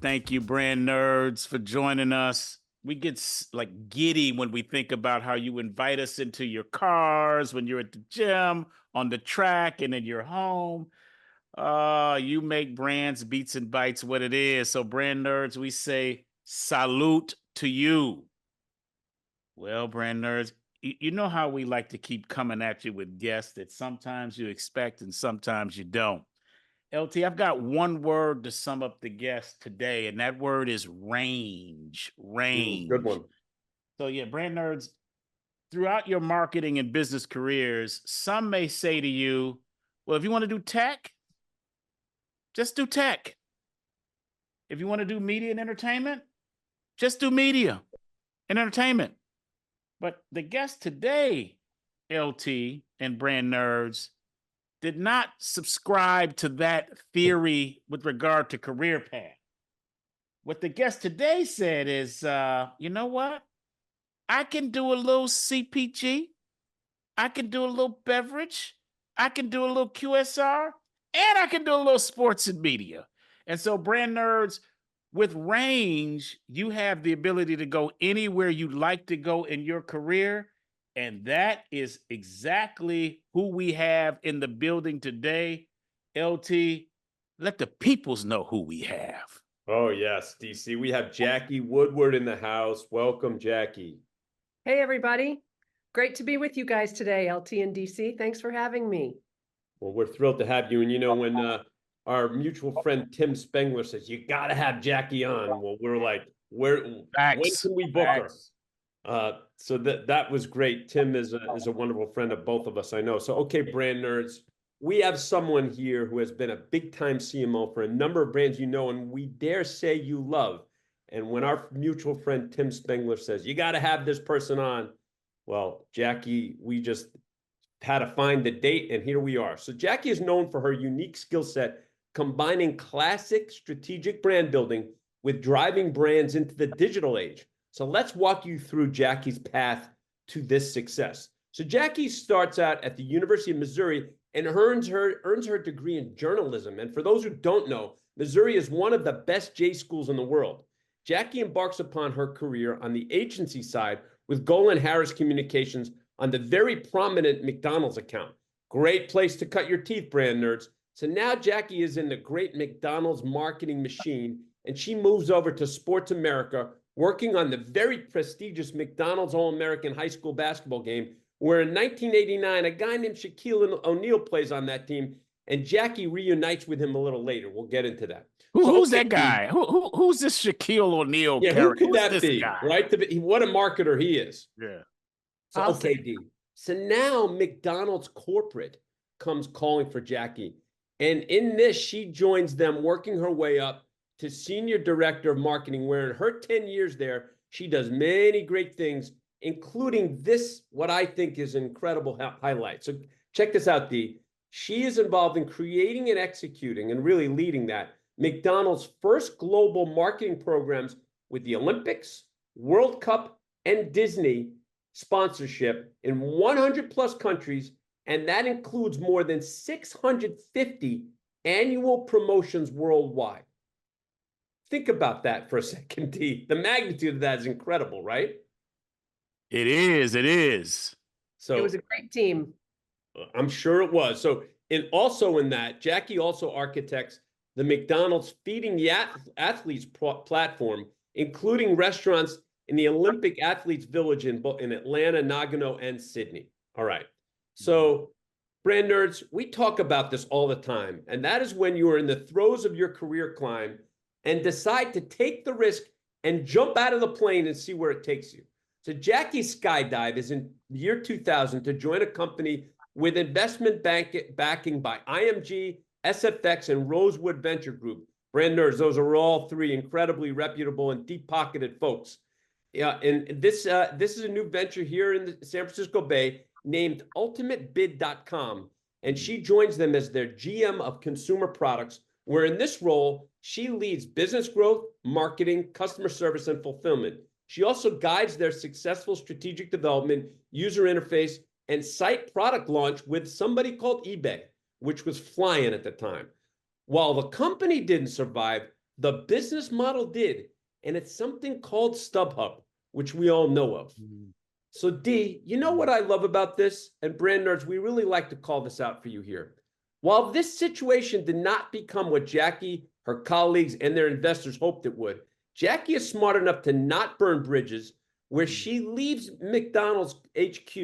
Thank you, brand nerds, for joining us. We get like giddy when we think about how you invite us into your cars, when you're at the gym, on the track, and in your home. You make brands, beats, and bites what it is. So, brand nerds, we say salute to you. Well, brand nerds, you know how we like to keep coming at you with guests that sometimes you expect and sometimes you don't. LT, I've got one word to sum up the guest today, and that word is range. Good Range. one. So, yeah, brand nerds, throughout your marketing and business careers, some may say to you, well, if you want to do tech, just do tech. If you want to do media and entertainment, just do media and entertainment. But the guest today, LT and brand nerds, did not subscribe to that theory with regard to career path. What the guest today said is, you know what? I can do a little CPG. I can do a little beverage. I can do a little QSR. And I can do a little sports and media. And so, brand nerds, with range, you have the ability to go anywhere you'd like to go in your career. And that is exactly who we have in the building today. LT, let the peoples know who we have. Oh, yes, DC. We have Jackie Woodward in the house. Welcome, Jackie. Hey, everybody. Great to be with you guys today, LT and DC. Thanks for having me. Well, we're thrilled to have you. And, you know, when our mutual friend Tim Spengler says, you got to have Jackie on, well, we're like, when can we book her? So that was great. Tim is a wonderful friend of both of us, I know. So, okay, brand nerds, we have someone here who has been a big-time CMO for a number of brands you know, and we dare say you love. And when our mutual friend Tim Spengler says, you got to have this person on, well, Jackie, we just had to find the date, and here we are. So Jackie is known for her unique skill set, combining classic strategic brand building with driving brands into the digital age. So let's walk you through Jackie's path to this success. So Jackie starts out at the University of Missouri and earns her degree in journalism. And for those who don't know, Missouri is one of the best J schools in the world. Jackie embarks upon her career on the agency side with Golan Harris Communications on the very prominent McDonald's account. Great place to cut your teeth, brand nerds. So now Jackie is in the great McDonald's marketing machine, and she moves over to Sports America, working on the very prestigious McDonald's All-American high school basketball game, where in 1989, a guy named Shaquille O'Neal plays on that team, and Jackie reunites with him a little later. We'll get into that. Who's that guy? Who's this Shaquille O'Neal character? Who could that be, guy? Right? What a marketer he is. Yeah. So, okay, D. So now McDonald's corporate comes calling for Jackie. And in this, she joins them, working her way up to senior director of marketing, where in her 10 years there, she does many great things, including this, what I think is an incredible highlight. So check this out, D. She is involved in creating and executing and really leading that McDonald's first global marketing programs with the Olympics, World Cup, and Disney sponsorship in 100 plus countries, and that includes more than 650 annual promotions worldwide. Think about that for a second, D. The magnitude of that is incredible, right? It is. So it was a great team. I'm sure it was. So, and also in that, Jackie also architects the McDonald's Feeding the Athletes platform, including restaurants in the Olympic Athletes Village in Atlanta, Nagano, and Sydney. All right. So, brand nerds, we talk about this all the time. And that is when you are in the throes of your career climb and decide to take the risk and jump out of the plane and see where it takes you. So Jackie's skydive is in the year 2000 to join a company with investment backing by IMG, SFX, and Rosewood Venture Group. Brand nerds, those are all three incredibly reputable and deep-pocketed folks. Yeah, and this is a new venture here in the San Francisco Bay named ultimatebid.com, and she joins them as their GM of consumer products, where in this role, she leads business growth, marketing, customer service, and fulfillment. She also guides their successful strategic development, user interface, and site product launch with somebody called eBay, which was flying at the time. While the company didn't survive, The business model did, and it's something called StubHub, which we all know of. So D, you know what I love about this? And brand nerds, we really like to call this out for you here. While this situation did not become what Jackie, her colleagues, and their investors hoped it would, Jackie is smart enough to not burn bridges, where she leaves McDonald's HQ,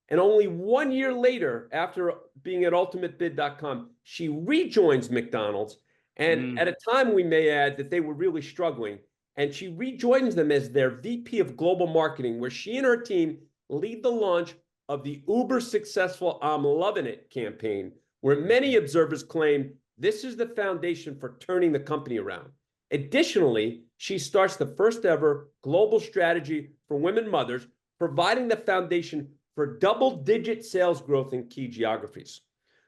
and only 1 year later, after being at ultimatebid.com, she rejoins McDonald's. And at a time, we may add, that they were really struggling. And she rejoins them as their VP of Global Marketing, where she and her team lead the launch of the uber successful I'm Loving It campaign, where many observers claim this is the foundation for turning the company around. Additionally, she starts the first ever global strategy for women mothers, providing the foundation for double-digit sales growth in key geographies.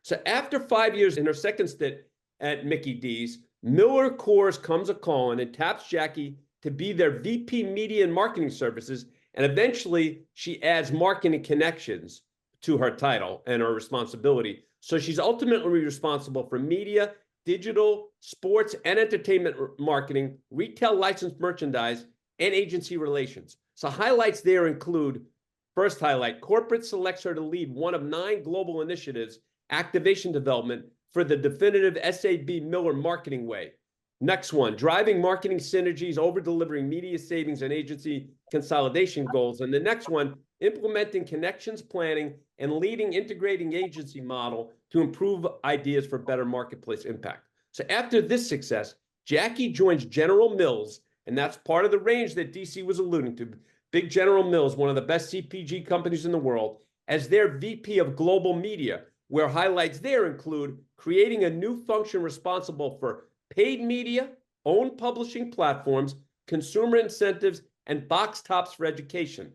So after 5 years in her second stint at Mickey D's, Miller Coors comes a calling and taps Jackie to be their VP Media and Marketing Services, and eventually she adds marketing connections to her title and her responsibility. So she's ultimately responsible for media, digital, sports, and entertainment marketing, retail licensed merchandise, and agency relations. So highlights there include, first highlight, corporate selects her to lead one of 9 global initiatives, activation development, for the definitive SAB Miller Marketing Way. Next one, driving marketing synergies, over-delivering media savings and agency consolidation goals. And the next one, implementing connections planning and leading integrating agency model to improve ideas for better marketplace impact. So after this success, Jackie joins General Mills, and that's part of the range that DC was alluding to. Big General Mills, one of the best CPG companies in the world, as their VP of Global Media, where highlights there include creating a new function responsible for paid media, owned publishing platforms, consumer incentives, and box tops for education.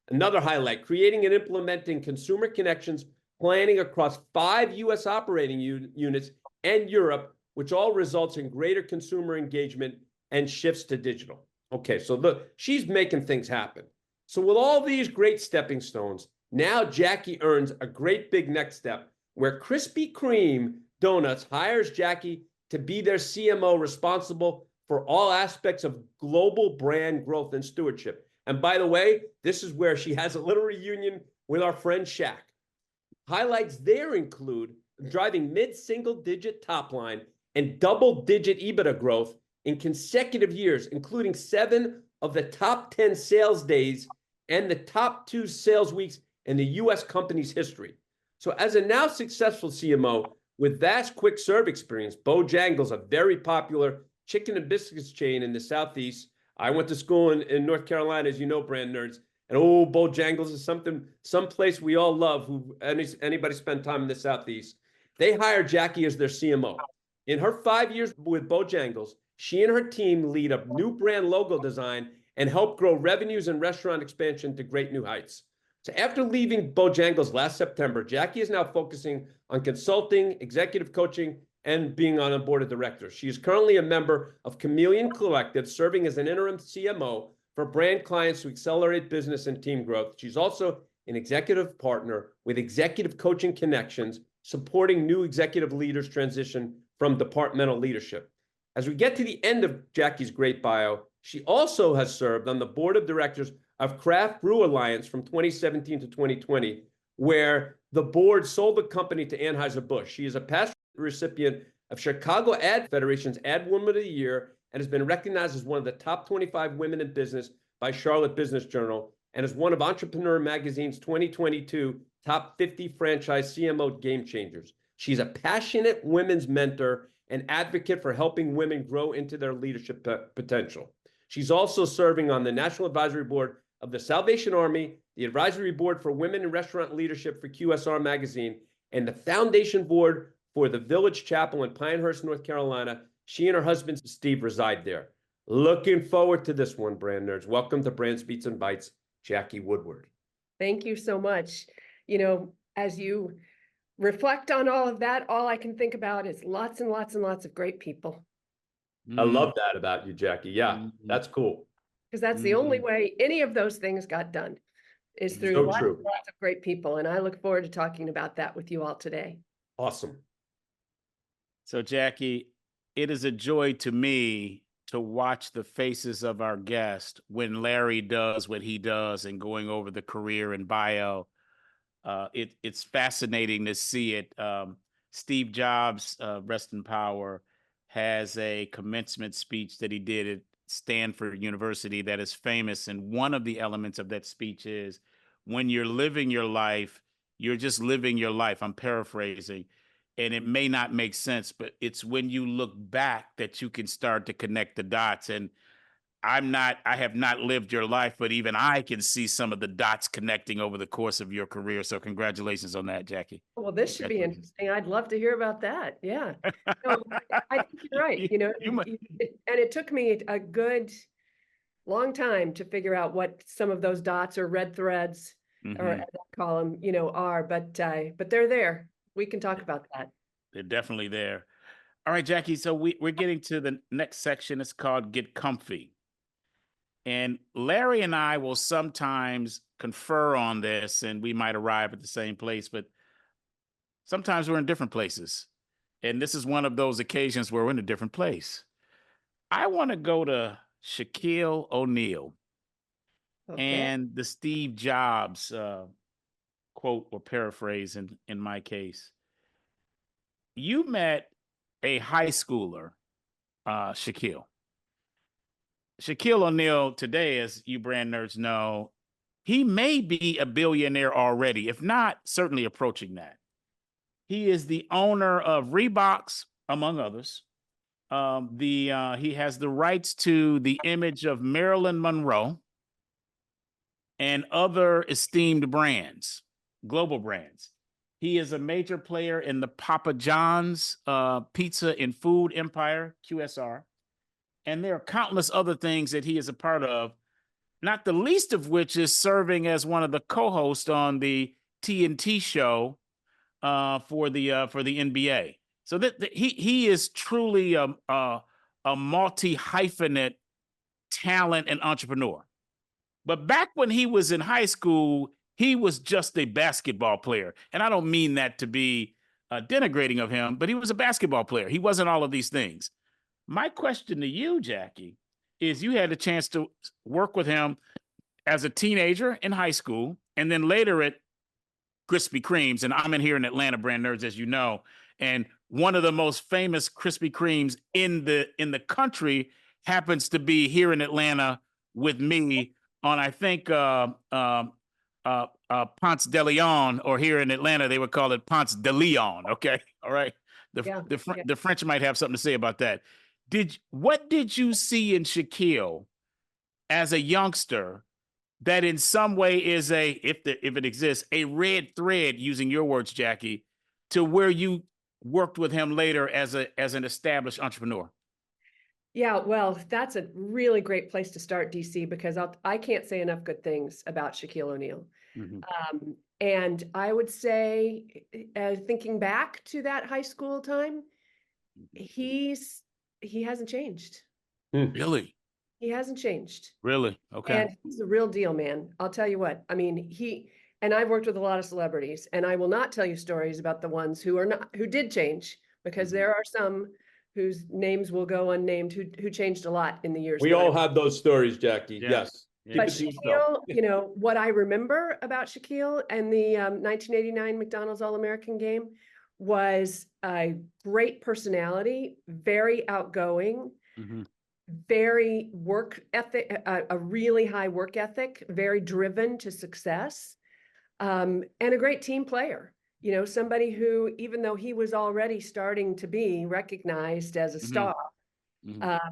Another highlight, creating and implementing consumer connections, planning across 5 U.S. operating units and Europe, which all results in greater consumer engagement and shifts to digital. Okay, so look, she's making things happen. So with all these great stepping stones, now Jackie earns a great big next step, where Krispy Kreme Donuts hires Jackie to be their CMO, responsible for all aspects of global brand growth and stewardship. And by the way, this is where she has a little reunion with our friend Shaq. Highlights there include driving mid-single-digit top line and double-digit EBITDA growth in consecutive years, including 7 of the top 10 sales days and the top 2 sales weeks in the U.S. company's history. So as a now successful CMO with vast quick serve experience, Bojangles, a very popular chicken and biscuits chain in the Southeast. I went to school in North Carolina, as you know, brand nerds. And oh, Bojangles is someplace we all love, who anybody spend time in the Southeast. They hired Jackie as their CMO. In her 5 years with Bojangles, she and her team lead a new brand logo design and help grow revenues and restaurant expansion to great new heights. So after leaving Bojangles last September, Jackie is now focusing on consulting, executive coaching, and being on a board of directors. She is currently a member of Chameleon Collective, serving as an interim CMO for brand clients to accelerate business and team growth. She's also an executive partner with Executive Coaching Connections, supporting new executive leaders transition from departmental leadership. As we get to the end of Jackie's great bio, she also has served on the board of directors of Craft Brew Alliance from 2017 to 2020, where the board sold the company to Anheuser-Busch. She is a past recipient of Chicago Ad Federation's Ad Woman of the Year and has been recognized as one of the top 25 women in business by Charlotte Business Journal, and is one of Entrepreneur Magazine's 2022 top 50 franchise CMO game changers. She's a passionate women's mentor and advocate for helping women grow into their leadership potential. She's also serving on the National Advisory Board of the Salvation Army, the Advisory Board for Women in Restaurant Leadership for QSR Magazine, and the Foundation Board for the Village Chapel in Pinehurst, North Carolina. She and her husband, Steve, reside there. Looking forward to this one, brand nerds. Welcome to Brands, Beats, and Bites, Jackie Woodward. Thank you so much. You know, as you reflect on all of that, all I can think about is lots and lots and lots of great people. I love that about you, Jackie. Yeah, that's cool. Because that's the only way any of those things got done, is through lots and lots of great people. And I look forward to talking about that with you all today. Awesome. So Jackie, it is a joy to me to watch the faces of our guests when Larry does what he does and going over the career and bio. It's fascinating to see it. Steve Jobs, rest in power, has a commencement speech that he did at Stanford University that is famous. And one of the elements of that speech is when you're living your life, you're just living your life. I'm paraphrasing, and it may not make sense, but it's when you look back that you can start to connect the dots. And I have not lived your life, but even I can see some of the dots connecting over the course of your career. So congratulations on that, Jackie. Well, this should be interesting. I'd love to hear about that. Yeah. No, I think you're right. You know, and it took me a good long time to figure out what some of those dots or red threads, or as I call them, you know, are, but they're there. We can talk about that. They're definitely there. All right, Jackie. So we're getting to the next section. It's called Get Comfy. And Larry and I will sometimes confer on this, and we might arrive at the same place, but sometimes we're in different places. And this is one of those occasions where we're in a different place. I want to go to Shaquille O'Neal and the Steve Jobs quote or paraphrase in my case. You met a high schooler, Shaquille. Shaquille O'Neal today, as you brand nerds know, he may be a billionaire already, if not certainly approaching that. He is the owner of Reeboks, among others. He has the rights to the image of Marilyn Monroe and other esteemed brands, global brands. He is a major player in the Papa John's pizza and food empire, QSR. And there are countless other things that he is a part of, not the least of which is serving as one of the co-hosts on the TNT show for the NBA. So that he is truly a multi-hyphenate talent and entrepreneur. But back when he was in high school, he was just a basketball player. And I don't mean that to be denigrating of him, but he was a basketball player. He wasn't all of these things. My question to you, Jackie, is you had a chance to work with him as a teenager in high school and then later at Krispy Kremes. And I'm in here in Atlanta, brand nerds, as you know. And one of the most famous Krispy Kremes in the country happens to be here in Atlanta with me on, I think, Ponce de Leon, or here in Atlanta, they would call it Ponce de Leon. Okay. All right. The French might have something to say about that. What did you see in Shaquille as a youngster that in some way is if it exists, a red thread, using your words, Jackie, to where you worked with him later as an established entrepreneur? Yeah, well, that's a really great place to start, DC, because I can't say enough good things about Shaquille O'Neal. And I would say, thinking back to that high school time, he hasn't changed. Really? He hasn't changed. Really? Okay. And he's the real deal, man. I'll tell you what. I mean, and I've worked with a lot of celebrities, and I will not tell you stories about the ones who did change, because there are some whose names will go unnamed who changed a lot in the years. We all have those stories, Jackie. Yes. But Shaquille, you know, what I remember about Shaquille and the 1989 McDonald's All-American game was a great personality, very outgoing, very work ethic, a really high work ethic, very driven to success, and a great team player. You know, somebody who, even though he was already starting to be recognized as a star,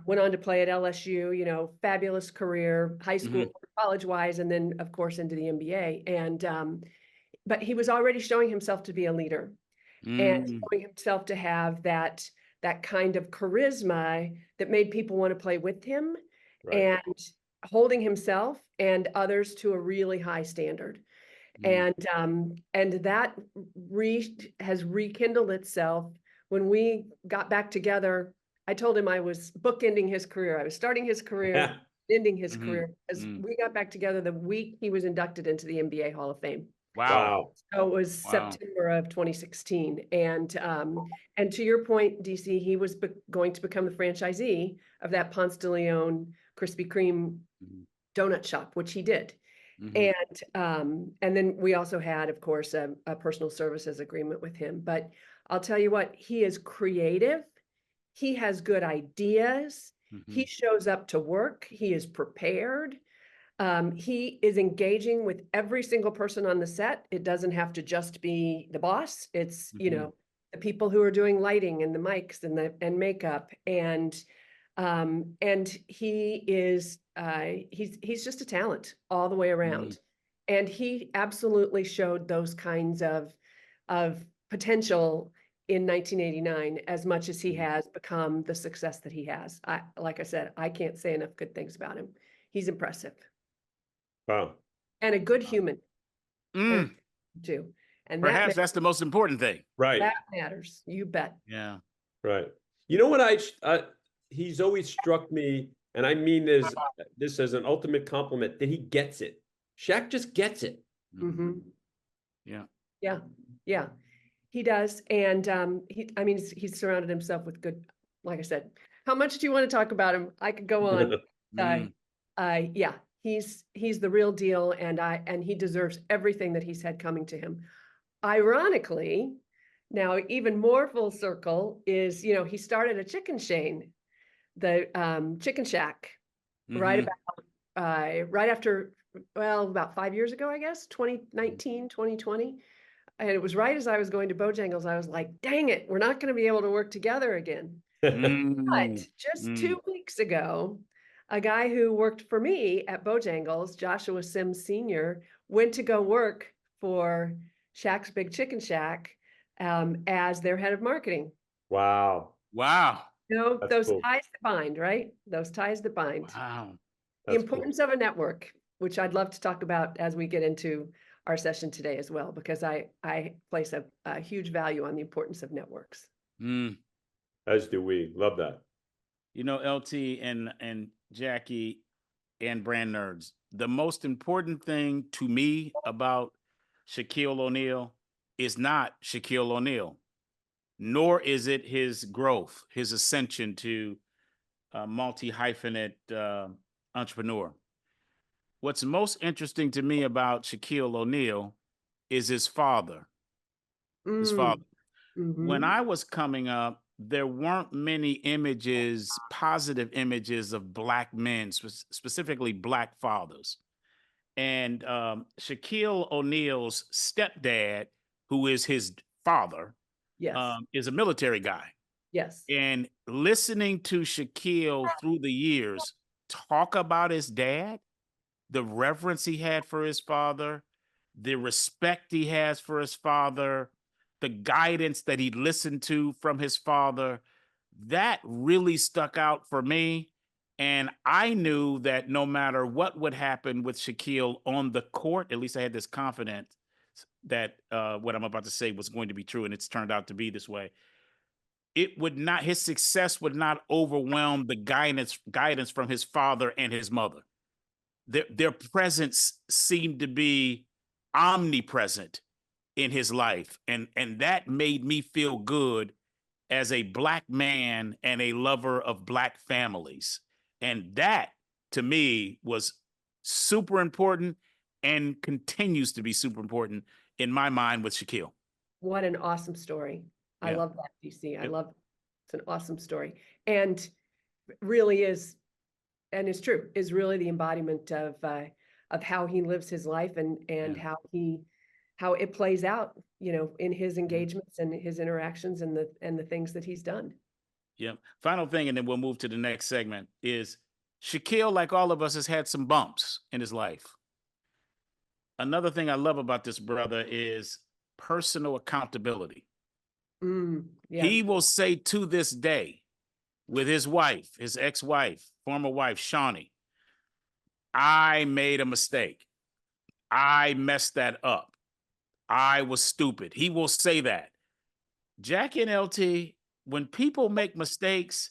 went on to play at LSU, you know, fabulous career, high school, college-wise, and then, of course, into the NBA. And but he was already showing himself to be a leader and showing himself to have that kind of charisma that made people want to play with him, and holding himself and others to a really high standard. And that has rekindled itself when we got back together. I told him I was bookending his career. I was starting his career, ending his career, as we got back together the week he was inducted into the NBA Hall of Fame. Wow. So it was Wow. September of 2016. And to your point, DC, he was going to become the franchisee of that Ponce de Leon Krispy Kreme Mhm. donut shop, which he did. Mhm. And then we also had, of course, a personal services agreement with him. But I'll tell you what, he is creative. He has good ideas. He Mhm. shows up to work. He is prepared. He is engaging with every single person on the set. It doesn't have to just be the boss. It's, Mhm. the people who are doing lighting and the mics and makeup. And he is he's just a talent all the way around. And he absolutely showed those kinds of potential in 1989 as much as he has become the success that he has. Like I said, I can't say enough good things about him. He's impressive. Wow. And a good human too. And Perhaps that's the most important thing. Right. that matters. You bet. Yeah. Right. You know what he's always struck me, and I mean this as an ultimate compliment, that he gets it. Shaq just gets it. Mm-hmm. Yeah. Yeah. Yeah. He does. And he's surrounded himself with good, like I said. How much do you want to talk about him? I could go on. Yeah, he's the real deal, and he deserves everything that he's had coming to him. Ironically, now even more full circle is, he started a chicken chain, the Chicken Shack, right after, well, about 5 years ago, I guess, 2019, 2020. And it was right as I was going to Bojangles, I was like, dang it, we're not going to be able to work together again. But just 2 weeks ago, a guy who worked for me at Bojangles, Joshua Sims Sr., went to go work for Shack's Big Chicken Shack as their head of marketing. Wow. Wow. That's Those cool. ties that bind, right? Those ties that bind. Wow. The importance of a network, which I'd love to talk about as we get into our session today as well, because I place a huge value on the importance of networks. As do we. Love that. LT and Jackie and brand nerds, the most important thing to me about Shaquille O'Neal is not Shaquille O'Neal, nor is it his growth, his ascension to a multi-hyphenate entrepreneur. What's most interesting to me about Shaquille O'Neal is his father. His father. When I was coming up, there weren't many images, positive images of Black men, specifically Black fathers. And Shaquille O'Neal's stepdad, who is his father, Yes. is a military guy. Yes. And listening to Shaquille through the years talk about his dad, the reverence he had for his father, the respect he has for his father, the guidance that he listened to from his father, that really stuck out for me. And I knew that no matter what would happen with Shaquille on the court, at least I had this confidence that what I'm about to say was going to be true, and it's turned out to be this way. His success would not overwhelm the guidance from his father and his mother. Their presence seemed to be omnipresent in his life, and that made me feel good as a Black man and a lover of Black families. And that, to me, was super important and continues to be super important in my mind with Shaquille. What an awesome story. I love that, DC. It's an awesome story. And really is, and it's true, is really the embodiment of how he lives his life and how it plays out, in his engagements and his interactions and the things that he's done. Yeah. Final thing, and then we'll move to the next segment, is Shaquille, like all of us, has had some bumps in his life. Another thing I love about this brother is personal accountability. He will say to this day, with his wife, his ex-wife, former wife, Shawnee, I made a mistake. I messed that up. I was stupid. He will say that. Jackie and LT, when people make mistakes,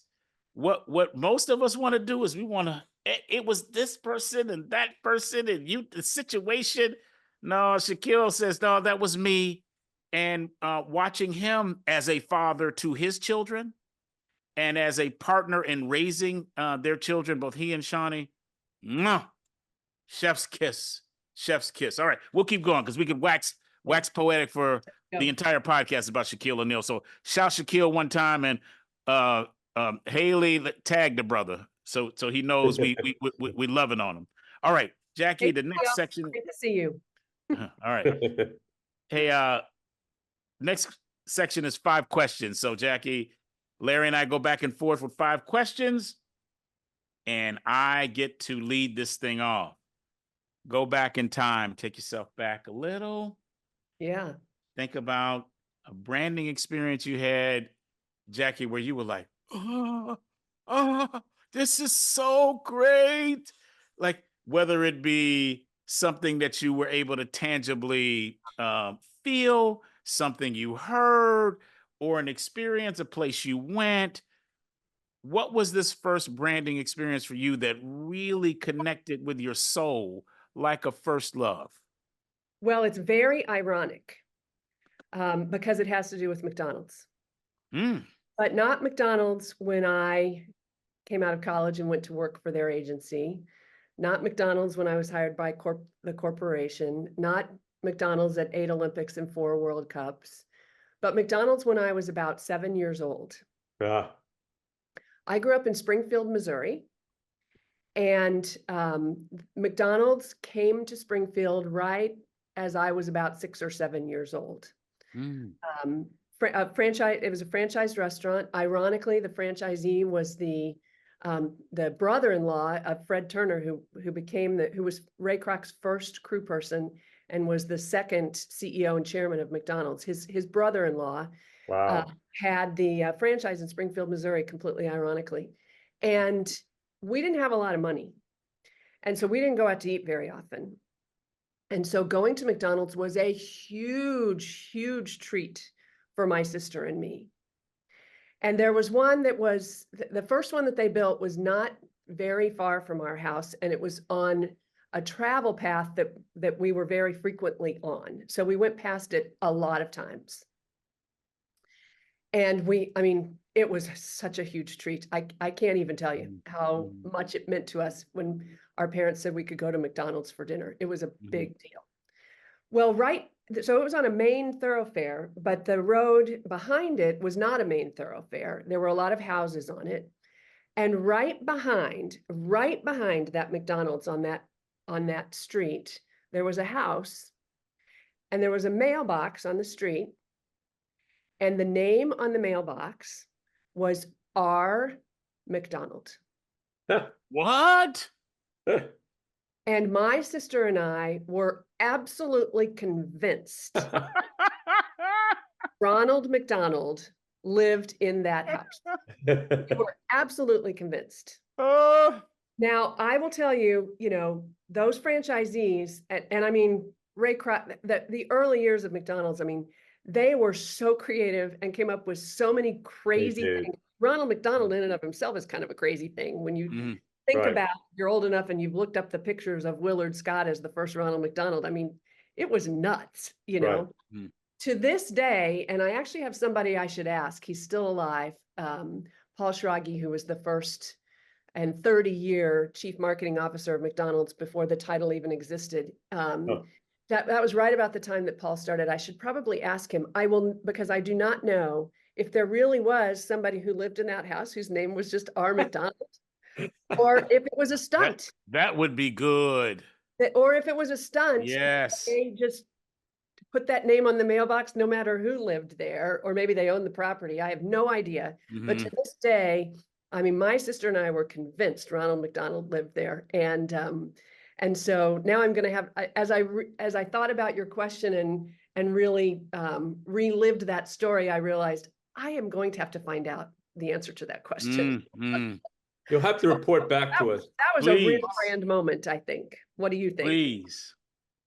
what most of us want to do is we want to, it was this person and that person and the situation. No, Shaquille says, no, that was me. And watching him as a father to his children and as a partner in raising their children, both he and Shawnee, mwah, chef's kiss, chef's kiss. All right, we'll keep going because we could wax poetic for the entire podcast about Shaquille O'Neal. So shout Shaquille one time, and Haley tagged the brother, so he knows we loving on him. All right, Jackie, Hey, the next section. Great to see you. All right. Hey, next section is 5 questions. So Jackie, Larry and I go back and forth with 5 questions, and I get to lead this thing off. Go back in time, take yourself back a little. Yeah. Think about a branding experience you had, Jackie, where you were like, oh, this is so great. Like, whether it be something that you were able to tangibly feel, something you heard, or an experience, a place you went. What was this first branding experience for you that really connected with your soul like a first love? Well, it's very ironic because it has to do with McDonald's. But not McDonald's when I came out of college and went to work for their agency. Not McDonald's when I was hired by the corporation. Not McDonald's at 8 Olympics and 4 World Cups. But McDonald's when I was about 7 years old. Yeah. I grew up in Springfield, Missouri. And McDonald's came to Springfield right as I was about 6 or 7 years old. Franchise. It was a franchised restaurant. Ironically, the franchisee was the brother-in-law of Fred Turner, who was Ray Kroc's first crew person and was the second CEO and chairman of McDonald's. His brother-in-law had the franchise in Springfield, Missouri, completely ironically, and we didn't have a lot of money, and so we didn't go out to eat very often. And so going to McDonald's was a huge, huge treat for my sister and me. And there was one that was, the first one that they built was not very far from our house, and it was on a travel path that we were very frequently on. So we went past it a lot of times. And it was such a huge treat. I can't even tell you how much it meant to us when our parents said we could go to McDonald's for dinner. It was a big deal. Well, so it was on a main thoroughfare, but the road behind it was not a main thoroughfare. There were a lot of houses on it. And right behind that McDonald's on that street, there was a house, and there was a mailbox on the street. And the name on the mailbox was R. McDonald. What? And my sister and I were absolutely convinced Ronald McDonald lived in that house. We were absolutely convinced. Now, I will tell you, those franchisees, and I mean, Ray Kroc, the early years of McDonald's, I mean, they were so creative and came up with so many crazy things. Ronald McDonald in and of himself is kind of a crazy thing. When you think about, you're old enough and you've looked up the pictures of Willard Scott as the first Ronald McDonald. I mean, it was nuts, To this day, and I actually have somebody I should ask, he's still alive, Paul Schrage, who was the first and 30-year chief marketing officer of McDonald's before the title even existed. That was right about the time that Paul started. I should probably ask him. I will, because I do not know if there really was somebody who lived in that house whose name was just R. McDonald, or if it was a stunt. That would be good. Or if it was a stunt. Yes. They just put that name on the mailbox, no matter who lived there, or maybe they owned the property. I have no idea. But to this day, I mean, my sister and I were convinced Ronald McDonald lived there, and so now I'm going to have, as I thought about your question and really relived that story, I realized I am going to have to find out the answer to that question. You'll have to report back to us. That was a real brand moment, I think. What do you think?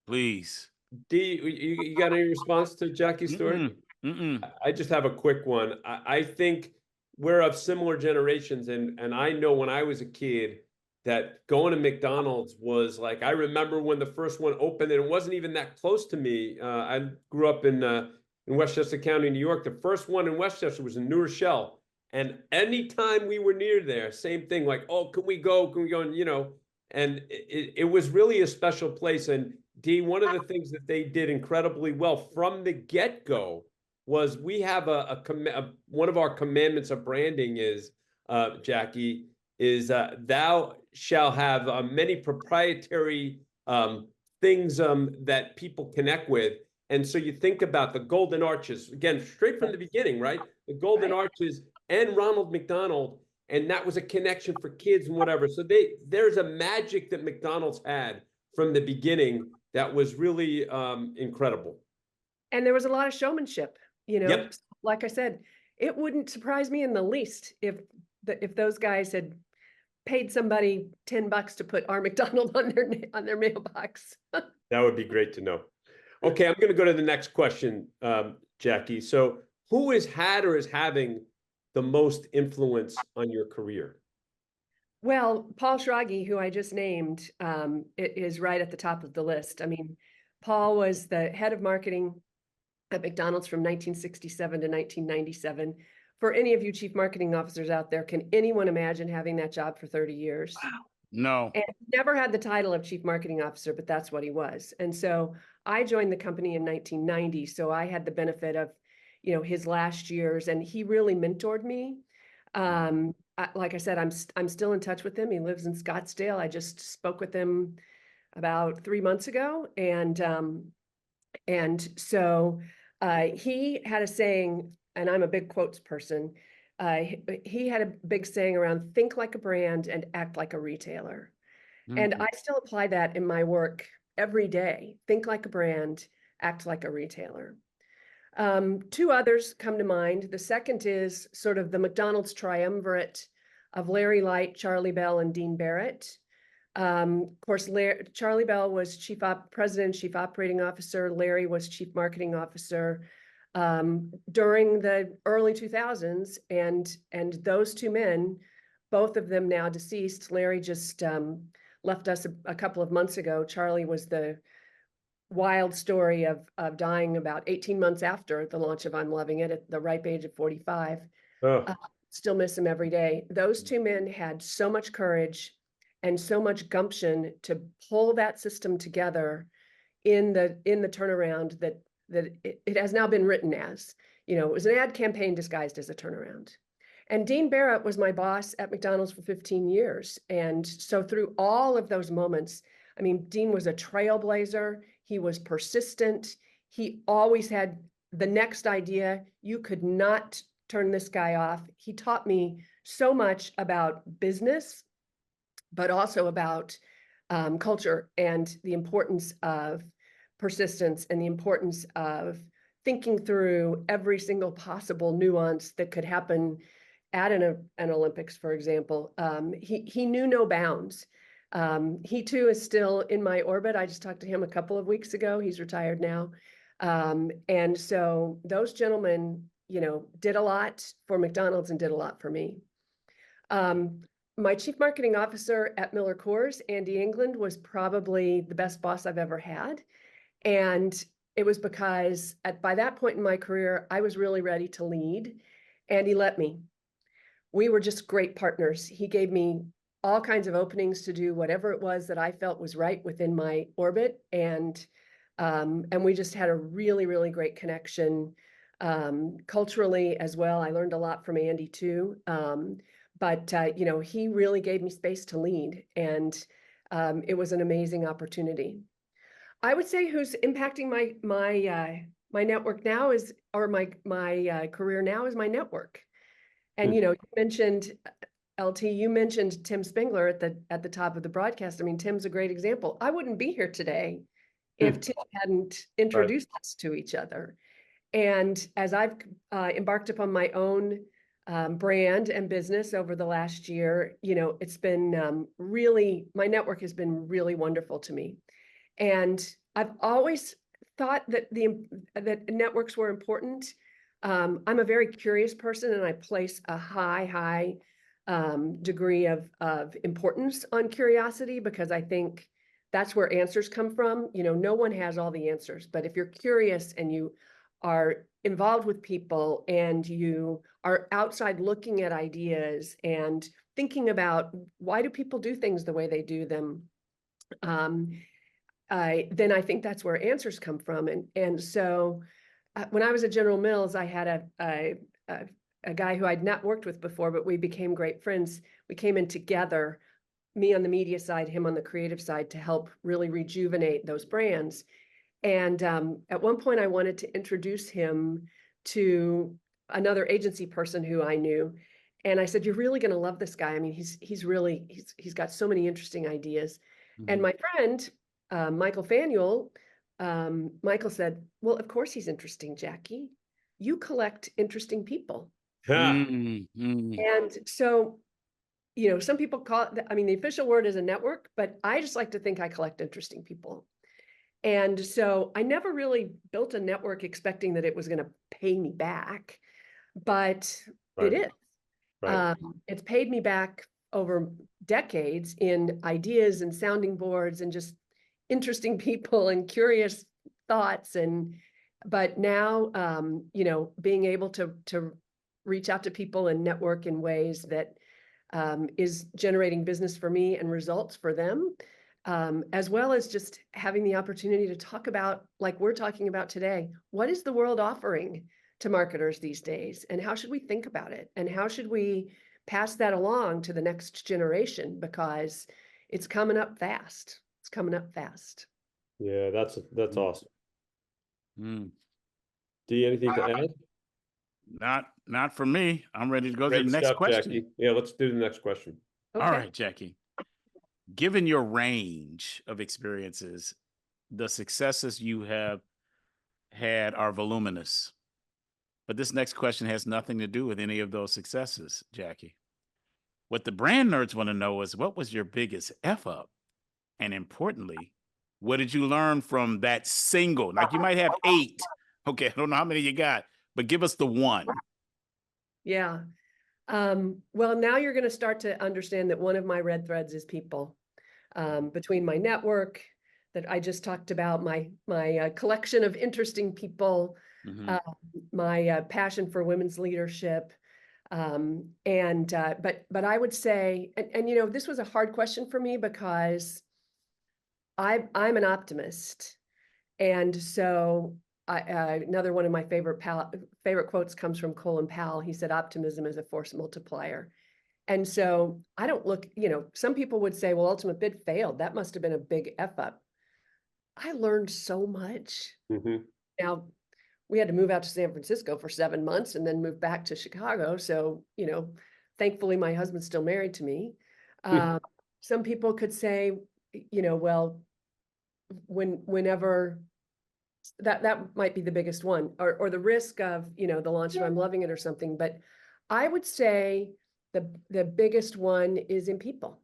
Please. Dee, you got any response to Jackie's story? I just have a quick one. I think we're of similar generations, and I know when I was a kid, that going to McDonald's was like, I remember when the first one opened, and it wasn't even that close to me. I grew up in Westchester County, New York. The first one in Westchester was in New Rochelle. And anytime we were near there, same thing, like, oh, can we go? Can we go? And, and it was really a special place. And Dee, one of the things that they did incredibly well from the get-go was we have one of our commandments of branding is, Jackie, is thou shall have many proprietary things that people connect with. And so you think about the Golden Arches, again, straight from the beginning, right? The Golden Arches and Ronald McDonald, and that was a connection for kids and whatever. So there's a magic that McDonald's had from the beginning that was really incredible. And there was a lot of showmanship, Yep. Like I said, it wouldn't surprise me in the least if those guys had paid somebody $10 to put our McDonald on their mailbox. That would be great to know. Okay, I'm going to go to the next question, Jackie. So who has had or is having the most influence on your career? Well, Paul Schrage, who I just named, is right at the top of the list. I mean, Paul was the head of marketing at McDonald's from 1967 to 1997. For any of you chief marketing officers out there, can anyone imagine having that job for 30 years? Wow. No. And never had the title of chief marketing officer, but that's what he was. And so I joined the company in 1990. So I had the benefit of, his last years, and he really mentored me. Like I said, I'm still in touch with him. He lives in Scottsdale. I just spoke with him about 3 months ago. And so he had a saying, and I'm a big quotes person. He had a big saying around think like a brand and act like a retailer. Mm-hmm. And I still apply that in my work every day. Think like a brand, act like a retailer. Two others come to mind. The second is sort of the McDonald's triumvirate of Larry Light, Charlie Bell, and Dean Barrett. Of course, Charlie Bell was president, chief operating officer. Larry was chief marketing officer during the early 2000s. And those two men, both of them now deceased. Larry just left us a couple of months ago. Charlie was the wild story of dying about 18 months after the launch of I'm Loving It at the ripe age of 45. Oh. Still miss him every day. Those two men had so much courage and so much gumption to pull that system together in the turnaround that it has now been written as. It was an ad campaign disguised as a turnaround. And Dean Barrett was my boss at McDonald's for 15 years. And so through all of those moments, I mean, Dean was a trailblazer. He was persistent. He always had the next idea. You could not turn this guy off. He taught me so much about business, but also about culture and the importance of persistence and the importance of thinking through every single possible nuance that could happen at an Olympics, for example. He knew no bounds. He too is still in my orbit. I just talked to him a couple of weeks ago. He's retired now. And so those gentlemen, did a lot for McDonald's and did a lot for me. My chief marketing officer at Miller Coors, Andy England, was probably the best boss I've ever had. And it was because by that point in my career, I was really ready to lead, and he let me. We were just great partners. He gave me all kinds of openings to do whatever it was that I felt was right within my orbit. And we just had a really, really great connection culturally as well. I learned a lot from Andy too. But he really gave me space to lead, and it was an amazing opportunity. I would say who's impacting my network now is, or my career now is my network. And you mentioned LT, you mentioned Tim Spengler at the top of the broadcast. I mean, Tim's a great example. I wouldn't be here today if Tim hadn't introduced us to each other. And as I've embarked upon my own brand and business over the last year, it's been my network has been really wonderful to me. And I've always thought that that networks were important. I'm a very curious person, and I place a high degree of importance on curiosity, because I think that's where answers come from. You know, no one has all the answers, but if you're curious and you are involved with people and you are outside looking at ideas and thinking about why do people do things the way they do them, then I think that's where answers come from. And so when I was at General Mills, I had a guy who I'd not worked with before, but we became great friends. We came in together, me on the media side, him on the creative side, to help really rejuvenate those brands. And at one point I wanted to introduce him to another agency person who I knew. And I said, you're really going to love this guy. I mean, he's got so many interesting ideas. Mhm. And my friend, Michael Fanuel, Michael said, well, of course he's interesting, Jackie. You collect interesting people. Mm, mm. And so, you know, some people call it, I mean, the official word is a network, but I just like to think I collect interesting people. And so I never really built a network expecting that it was going to pay me back, but Right. it is. Right. It's paid me back over decades in ideas and sounding boards and just interesting people and curious thoughts. But now, you know, being able to reach out to people and network in ways that is generating business for me and results for them, as well as just having the opportunity to talk about, like we're talking about today, what is the world offering to marketers these days, and how should we think about it, and how should we pass that along to the next generation, because it's coming up fast. It's coming up fast. Yeah, that's awesome. Mm. D, anything to add? Not for me. I'm ready to go to Great the next stuff, question. Jackie. Yeah, let's do the next question. Okay. All right, Jackie. Given your range of experiences, the successes you have had are voluminous. But this next question has nothing to do with any of those successes, Jackie. What the brand nerds want to know is, what was your biggest F up? And importantly, what did you learn from that single? Like, you might have 8. Okay, I don't know how many you got, but give us the one. Yeah. Well, now you're going to start to understand that one of my red threads is people. Between my network that I just talked about, my collection of interesting people, Mhm. my passion for women's leadership, but I would say, and you know, this was a hard question for me because I'm an optimist, and so another one of my favorite quotes comes from Colin Powell. He said, "Optimism is a force multiplier." And so I don't look, you know, some people would say, well, Ultimate Bid failed. That must have been a big F up. I learned so much. Mm-hmm. Now, we had to move out to San Francisco for 7 months and then move back to Chicago. So, you know, thankfully my husband's still married to me. Some people could say, you know, well, whenever that might be the biggest one, or the risk of, you know, the launch of I'm Loving It or something. But I would say the biggest one is in people.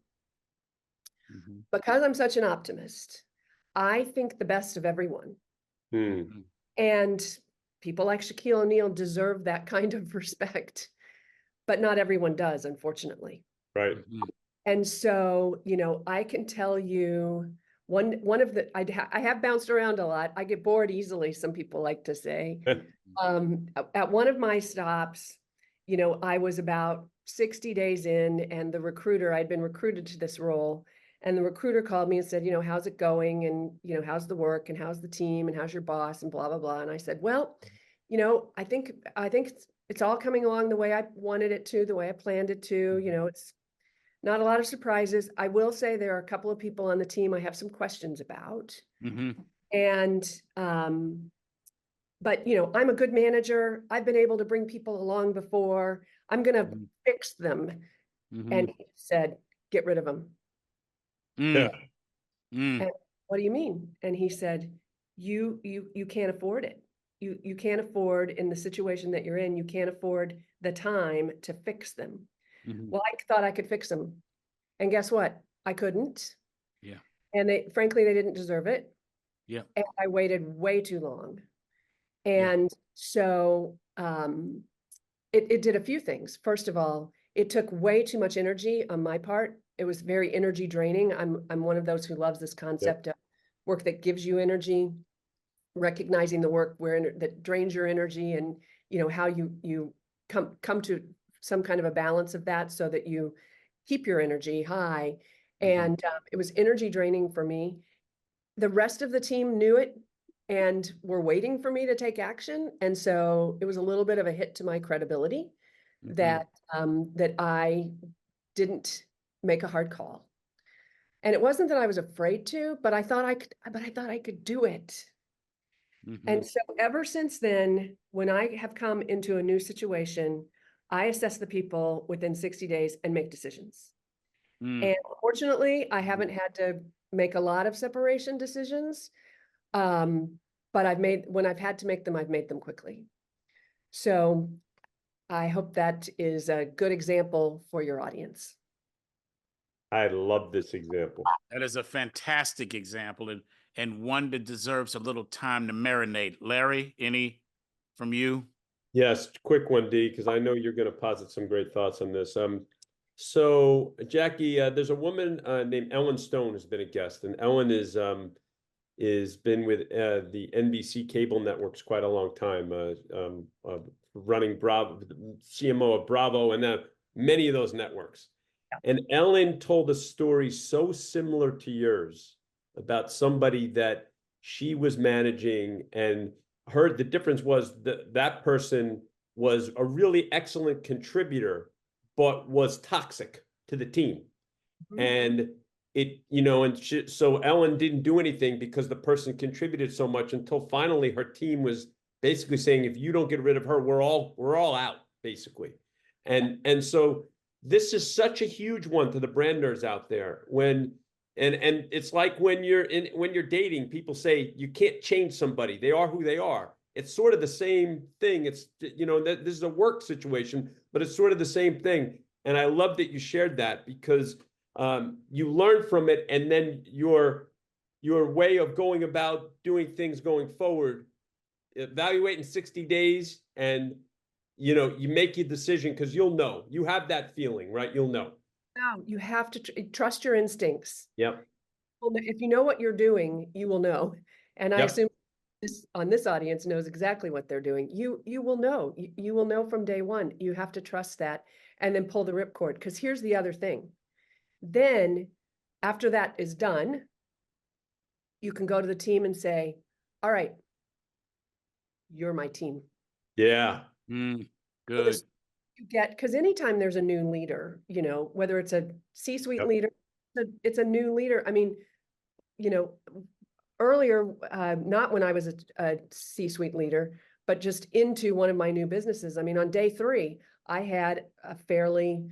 Mhm. Because I'm such an optimist, I think the best of everyone. Mm. And people like Shaquille O'Neal deserve that kind of respect, but not everyone does, unfortunately. Right. Mhm. And so, you know, I can tell you one of the, I have bounced around a lot. I get bored easily, some people like to say. At one of my stops, you know, I was about 60 days in, and the recruiter, I'd been recruited to this role, and the recruiter called me and said, you know, how's it going? And, you know, how's the work, and how's the team, and how's your boss, and blah, blah, blah. And I said, well, you know, I think it's all coming along the way I wanted it to, the way I planned it to. You know, it's not a lot of surprises. I will say there are a couple of people on the team I have some questions about. Mhm. And, but, you know, I'm a good manager. I've been able to bring people along before. I'm going to Mhm. fix them. Mhm. And he said, get rid of them. Yeah. Mm. And what do you mean? And he said, you can't afford it. You can't afford, in the situation that you're in, you can't afford the time to fix them. Mhm. Well, I thought I could fix them. And guess what? I couldn't. Yeah. And frankly, they didn't deserve it. Yeah. And I waited way too long. Yeah. And so it did a few things. First of all, It took way too much energy on my part. It was very energy draining. I'm one of those who loves this concept of work that gives you energy, recognizing the work that drains your energy, and how you come to some kind of a balance of that so that you keep your energy high. And it was energy draining for me. The rest of the team knew it and were waiting for me to take action. And so it was a little bit of a hit to my credibility that I didn't make a hard call. And it wasn't that I was afraid to, but I thought I could do it. And so ever since then, when I have come into a new situation, I assess the people within 60 days and make decisions. And fortunately, I haven't had to make a lot of separation decisions. But when I've had to make them, I've made them quickly. So I hope that is a good example for your audience. I love this example. That is a fantastic example, and one that deserves a little time to marinate. Larry, any from you? Yes, quick one, D, because I know you're going to posit some great thoughts on this. So Jackie, there's a woman named Ellen Stone who's been a guest, and Ellen is been with the NBC cable networks quite a long time, running Bravo, CMO of Bravo, and many of those networks. And Ellen told a story so similar to yours about somebody that she was managing, and the difference was that person was a really excellent contributor, but was toxic to the team. And so Ellen didn't do anything because the person contributed so much, until finally her team was basically saying, if you don't get rid of her, we're all out, basically. And so this is such a huge one to the brand nerds out there. And it's like when you're dating, people say you can't change somebody. They are who they are. It's sort of the same thing. It's, this is a work situation, but it's sort of the same thing. And I love that you shared that, because you learn from it, and then your way of going about doing things going forward, evaluate in 60 days, and you make your decision, because you have that feeling, right? You'll know. No, you have to trust your instincts. Yep. Well, if you know what you're doing, you will know. And I assume this audience knows exactly what they're doing. You will know. You will know from day one. You have to trust that, and then pull the ripcord. Because here's the other thing. Then, after that is done, you can go to the team and say, all right, you're my team. Yeah. Good. Because anytime there's a new leader, whether it's a C-suite leader, it's a new leader. I mean, earlier, not when I was a C-suite leader, but just into one of my new businesses. I mean, on day 3, I had a fairly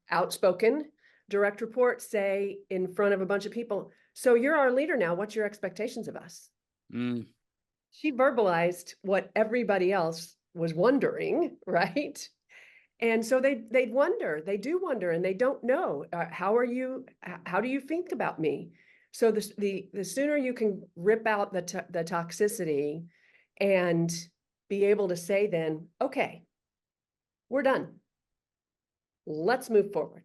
outspoken direct report say in front of a bunch of people, so you're our leader now. What's your expectations of us? She verbalized what everybody else was wondering, right? And so they do wonder, and they don't know, how do you think about me? So the sooner you can rip out the toxicity and be able to say then, okay, we're done. Let's move forward.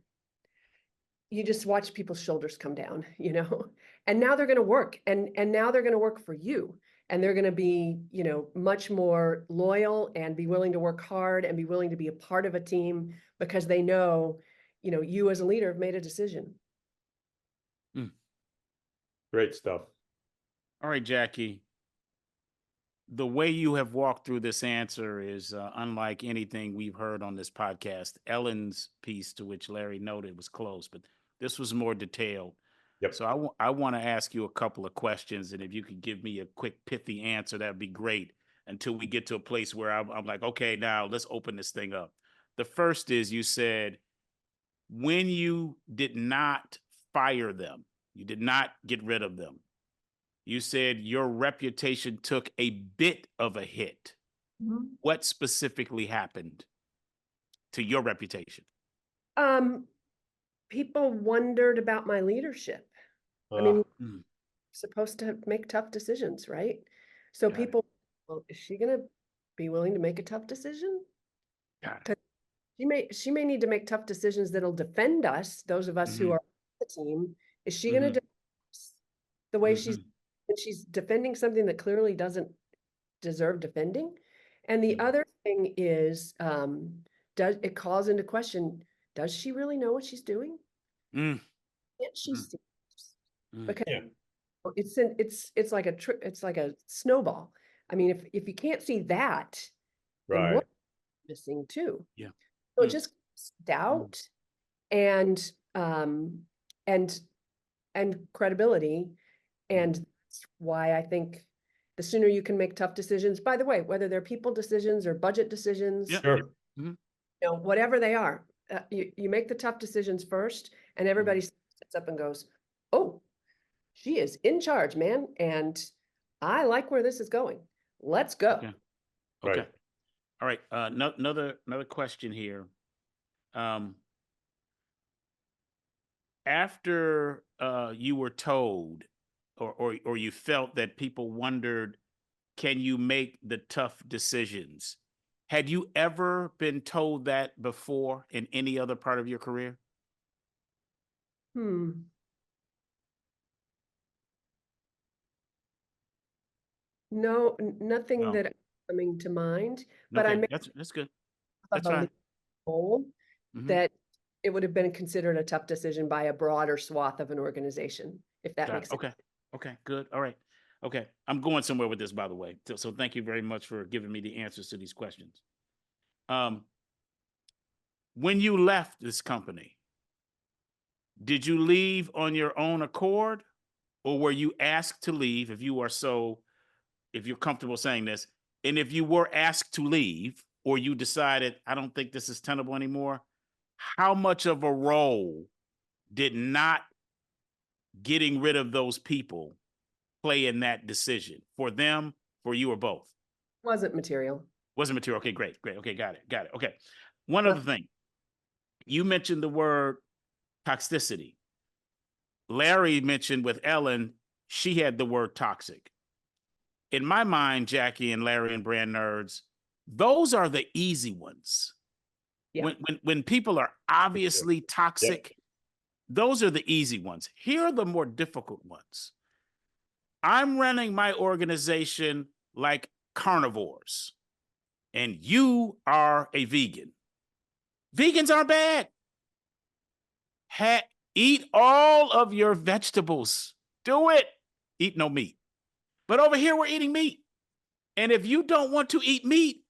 You just watch people's shoulders come down, and now they're going to work, and now they're going to work for you, and they're going to be, much more loyal, and be willing to work hard, and be willing to be a part of a team, because they know, you as a leader have made a decision. Great stuff. All right, Jackie. The way you have walked through this answer is unlike anything we've heard on this podcast. Ellen's piece, to which Larry noted, was close, but this was more detailed. Yep. So I want to ask you a couple of questions, and if you could give me a quick, pithy answer, that'd be great, until we get to a place where I'm like, okay, now let's open this thing up. The first is, you said, when you did not fire them, you did not get rid of them, you said your reputation took a bit of a hit. What specifically happened to your reputation? People wondered about my leadership. I mean, supposed to make tough decisions, right? So people, well, is she going to be willing to make a tough decision? she may need to make tough decisions that'll defend us, those of us who Mhm. are on the team. Is she going to Mhm. defend us the way Mhm. she's defending something that clearly doesn't deserve defending? And the Mhm. other thing is, does it calls into question, does she really know what she's doing? Mm. Can't she Mm. see? Mm. Because Yeah. it's like it's like a snowball. I mean, if you can't see that, then Right. what missing too? Yeah. So it Mm. just doubt and and credibility. And that's why I think the sooner you can make tough decisions, by the way, whether they're people decisions or budget decisions, Yeah. Sure. Mhm. you know, whatever they are, you make the tough decisions first, and everybody sits up and goes, oh, she is in charge, man, and I like where this is going. Let's go. Okay. Okay. Right. All right. Another question here. After you were told, or you felt that people wondered, can you make the tough decisions? Had you ever been told that before in any other part of your career? Hmm. No, nothing No. that coming to mind, but I Okay. made That's good. a That's fine. belief goal Mhm. that it would have been considered a tough decision by a broader swath of an organization, if that Got it. makes sense. Okay. Okay. Good. All right. Okay. I'm going somewhere with this, by the way. So thank you very much for giving me the answers to these questions. Um, when you left this company, did you leave on your own accord, or were you asked to leave? If you're comfortable saying this, and if you were asked to leave, or you decided, I don't think this is tenable anymore, how much of a role did not getting rid of those people play in that decision for them, for you, or both? Wasn't material. Wasn't material. Okay, great, great. Okay, got it. Okay. One other Left thing, you mentioned the word toxicity. Larry mentioned with Ellen, she had the word toxic. In my mind, Jackie and Larry and Brand Nerds, those are the easy ones. Yeah. When people are obviously Yep. toxic, those are the easy ones. Here are the more difficult ones. I'm running my organization like carnivores, and you are a vegan. Vegans aren't bad. Eat all of your vegetables. Do it. Eat no meat. But over here, we're eating meat. And if you don't want to eat meat,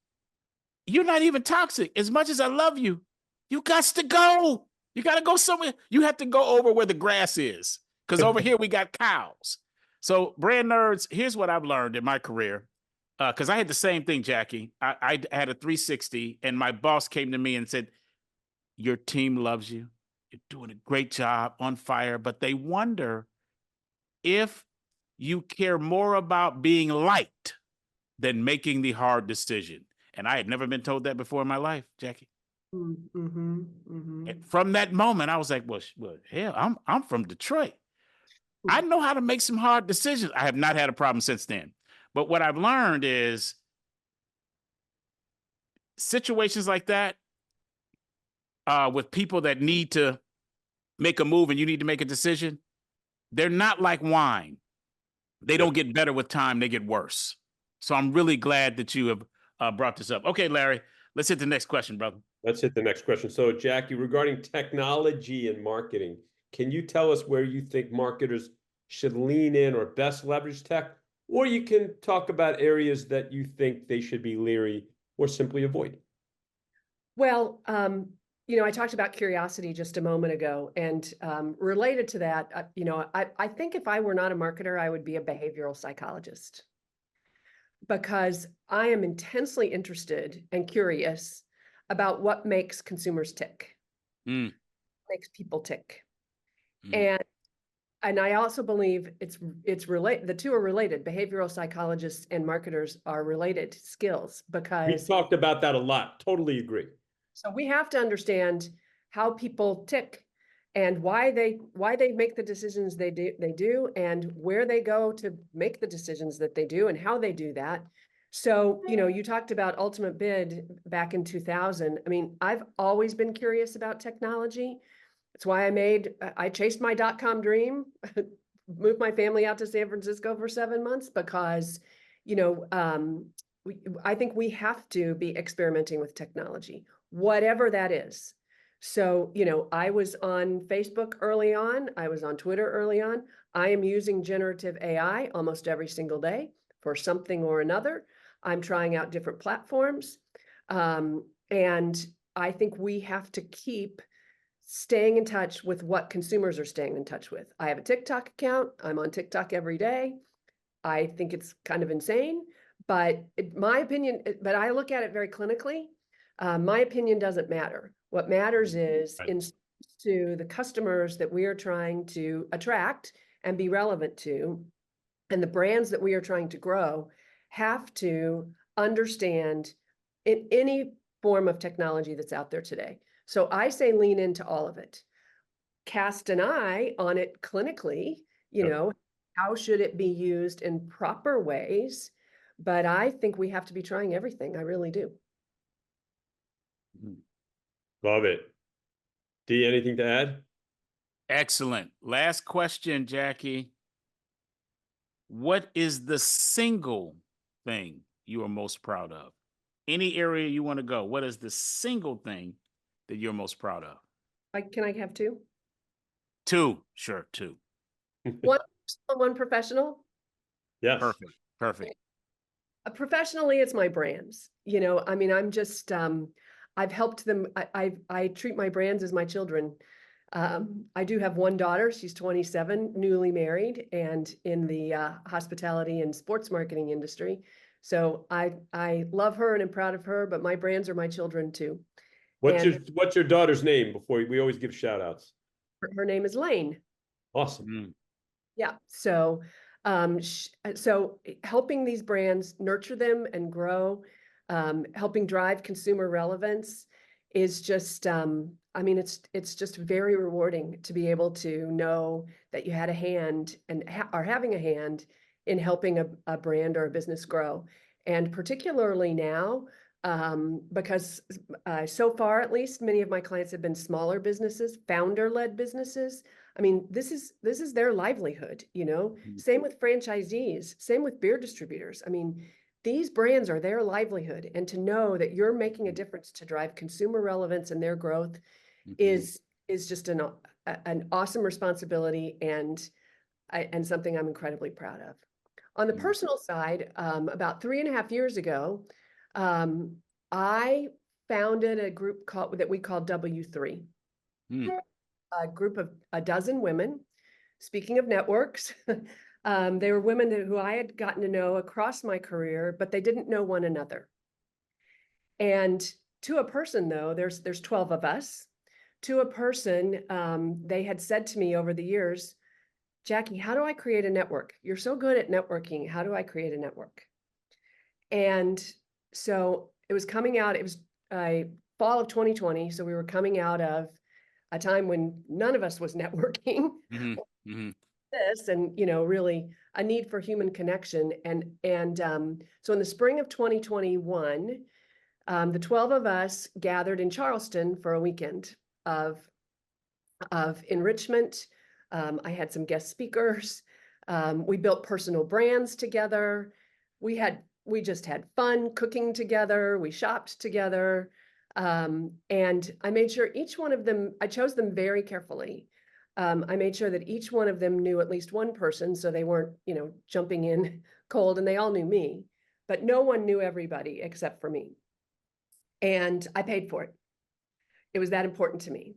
you're not even toxic. As much as I love you, you got to go. You got to go somewhere. You have to go over where the grass is, because over here we got cows. So, Brand Nerds, here's what I've learned in my career. Because I had the same thing, Jackie. I had a 360, and my boss came to me and said, your team loves you. You're doing a great job, on fire, but they wonder if you care more about being liked than making the hard decision. And I had never been told that before in my life, Jackie. And from that moment, I was like, well, hell, I'm from Detroit. I know how to make some hard decisions. I have not had a problem since then. But what I've learned is situations like that, with people that need to make a move and you need to make a decision, they're not like wine. They don't get better with time, they get worse. So I'm really glad that you have brought this up. Okay, Larry, let's hit the next question, brother. Let's hit the next question. So, Jackie, regarding technology and marketing, can you tell us where you think marketers should lean in or best leverage tech? Or you can talk about areas that you think they should be leery or simply avoid. Well, you know, I talked about curiosity just a moment ago, and related to that, you know, I think if I were not a marketer, I would be a behavioral psychologist, because I am intensely interested and curious about what makes consumers tick, Mm, makes people tick. mm. And I also believe it's related, the two are related. Behavioral psychologists and marketers are related skills, We because talked about that a lot. Totally agree. so we have to understand how people tick and why they make the decisions they do, and where they go to make the decisions that they do and how they do that. So, you talked about Ultimate Bid back in 2000. I mean, I've always been curious about technology. That's why I chased my .com dream, moved my family out to San Francisco for 7 months because, I think we have to be experimenting with technology, whatever that is. So, I was on Facebook early on. I was on Twitter early on. I am using generative AI almost every single day for something or another. I'm trying out different platforms. And I think we have to keep staying in touch with what consumers are staying in touch with. I have a TikTok account. I'm on TikTok every day. I think it's kind of insane, but my opinion, but I look at it very clinically. My opinion doesn't matter. What matters is to the customers that we are trying to attract and be relevant to, and the brands that we are trying to grow have to understand in any form of technology that's out there today. So I say lean into all of it. Cast an eye on it clinically, how should it be used in proper ways? But I think we have to be trying everything. I really do. Love it. Dee, anything to add? Excellent. Last question, Jackie. What is the single thing you are most proud of? Any area you want to go, what is the single thing that you're most proud of? Can I have two? Two. Sure, two. One professional? Yes. Perfect. Professionally, it's my brands. I'm just, I've helped them. I treat my brands as my children. I do have one daughter. She's 27, newly married, and in the hospitality and sports marketing industry. So I love her and am proud of her, but my brands are my children too. What's your daughter's name? Before we always give shout outs. Her name is Lane. Awesome. Yeah. So, so helping these brands nurture them and grow, helping drive consumer relevance is just, it's just very rewarding to be able to know that you had a hand and are having a hand in helping a brand or a business grow. And particularly now, because so far, at least, many of my clients have been smaller businesses, founder-led businesses. I mean, this is their livelihood, Same with franchisees, same with beer distributors. I mean, these brands are their livelihood, and to know that you're making a difference to drive consumer relevance and their growth is just an awesome responsibility and something I'm incredibly proud of. On the personal side, about 3.5 years ago, I founded a group that we call W3. A group of a dozen women. Speaking of networks, they were women who I had gotten to know across my career, but they didn't know one another. And to a person, though, there's 12 of us. To a person, they had said to me over the years, Jackie, how do I create a network? You're so good at networking. How do I create a network? And so it was coming out, it was fall of 2020. So we were coming out of a time when none of us was networking. This and really a need for human connection. And so in the spring of 2021, the 12 of us gathered in Charleston for a weekend of enrichment. I had some guest speakers. We built personal brands together. We just had fun cooking together. We shopped together. And I made sure each one of them, I chose them very carefully. I made sure that each one of them knew at least one person, so they weren't, jumping in cold, and they all knew me, but no one knew everybody except for me. And I paid for it. It was that important to me.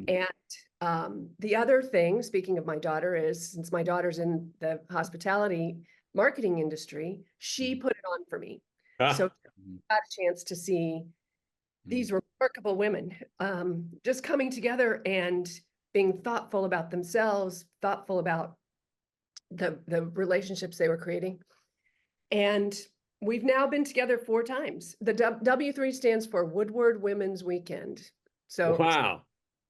And the other thing, speaking of my daughter, is since my daughter's in the hospitality marketing industry, she put it on for me. So I got a chance to see these remarkable women just coming together and being thoughtful about themselves, thoughtful about the relationships they were creating. And we've now been together 4 times. The W3 stands for Woodward Women's Weekend. So wow,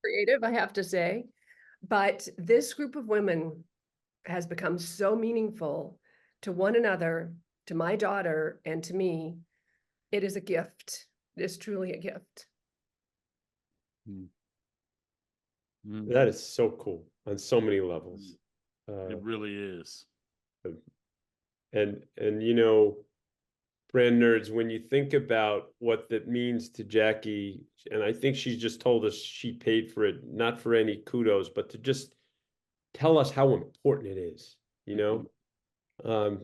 creative, I have to say. But this group of women has become so meaningful to one another, to my daughter and to me, it is a gift. It is truly a gift. That is so cool on so many levels. It really is. And you know, brand nerds, when you think about what that means to Jackie, and I think she's just told us she paid for it, not for any kudos, but to just tell us how important it is, you know,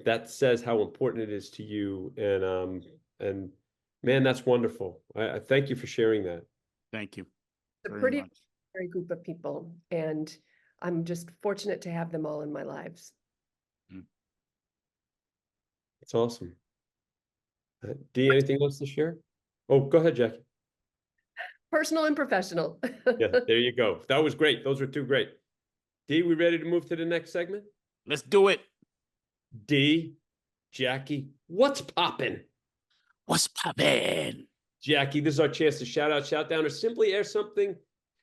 that says how important it is to you. And man, that's wonderful. I thank you for sharing that. Thank you. A very pretty much. great group of people, and I'm just fortunate to have them all in my lives. That's awesome. Dee, anything else to share? Oh, go ahead, Jackie. Personal and professional. Yeah, there you go. That was great. Those were two great. Dee, we ready to move to the next segment? Let's do it. Dee, Jackie, what's poppin'? What's poppin'? Jackie, this is our chance to shout out, shout down, or simply air something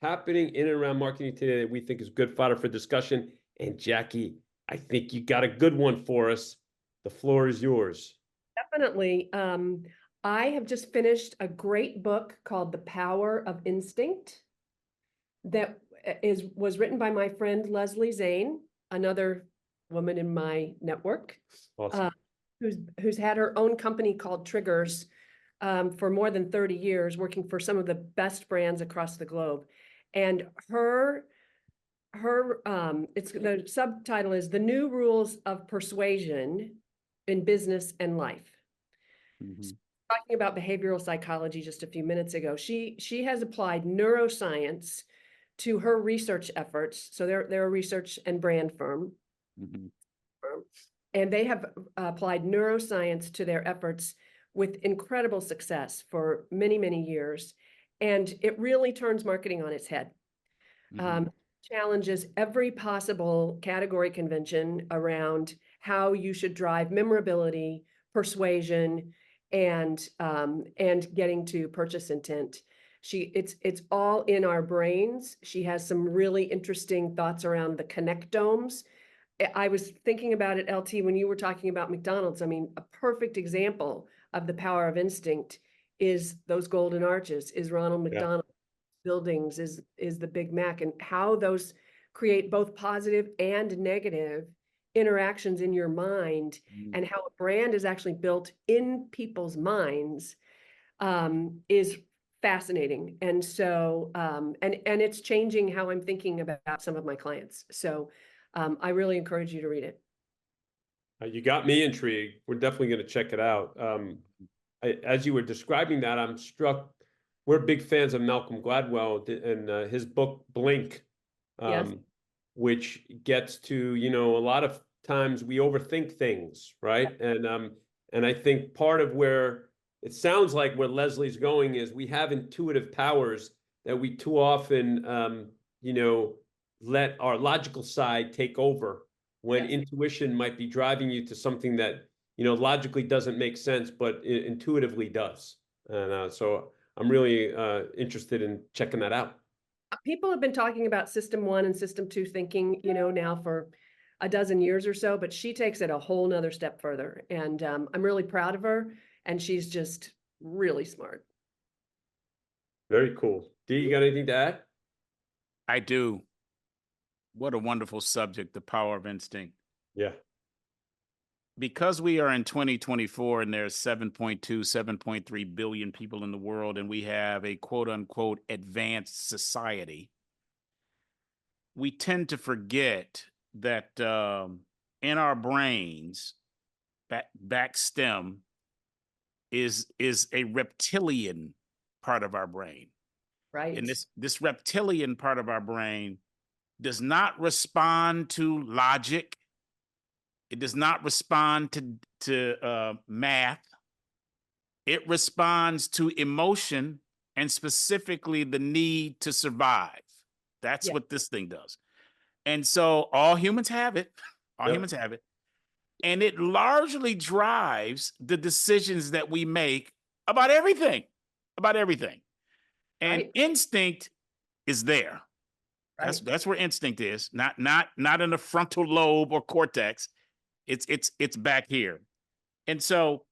happening in and around marketing today that we think is good fodder for discussion. And Jackie, I think you got a good one for us. The floor is yours. Definitely. I have just finished a great book called The Power of Instinct that was written by my friend Leslie Zane, another woman in my network, Awesome. who's had her own company called Triggers for more than 30 years, working for some of the best brands across the globe. And it's the subtitle is The New Rules of Persuasion in Business and Life. Talking about behavioral psychology just a few minutes ago, she has applied neuroscience to her research efforts. So they're a research and brand firm. And they have applied neuroscience to their efforts with incredible success for many, many years. And it really turns marketing on its head. Challenges every possible category convention around how you should drive memorability, persuasion, and getting to purchase intent. It's all in our brains. She has some really interesting thoughts around the connectomes. I was thinking about it, LT, when you were talking about McDonald's. I mean, a perfect example of the power of instinct is those golden arches, is Ronald McDonald buildings, is the Big Mac, and how those create both positive and negative interactions in your mind, and how a brand is actually built in people's minds is fascinating. And so, and it's changing how I'm thinking about some of my clients. So I really encourage you to read it. You got me intrigued. We're definitely going to check it out. As you were describing that, I'm struck. We're big fans of Malcolm Gladwell and his book Blink, which gets to, you know, a lot of times we overthink things, right? And I think part of where it sounds like where Leslie's going is we have intuitive powers that we too often, you know, let our logical side take over when intuition might be driving you to something that, you know, logically doesn't make sense, but intuitively does. And so I'm really interested in checking that out. People have been talking about system 1 and system 2 thinking, you know, now for a dozen years or so, but she takes it a whole nother step further. And I'm really proud of her. And she's just really smart. Very cool. Dee, you got anything to add? I do. What a wonderful subject, the power of instinct. Yeah. Because we are in 2024 and there's 7.2, 7.3 billion people in the world, and we have a quote unquote advanced society, we tend to forget that in our brains, back stem is a reptilian part of our brain. Right. And this reptilian part of our brain does not respond to logic. It does not respond to math. It responds to emotion, and specifically the need to survive. That's what this thing does. And so all humans have it. All humans have it. And it largely drives the decisions that we make about everything. And instinct is there. That's where instinct is. Not in the frontal lobe or cortex. It's back here. And so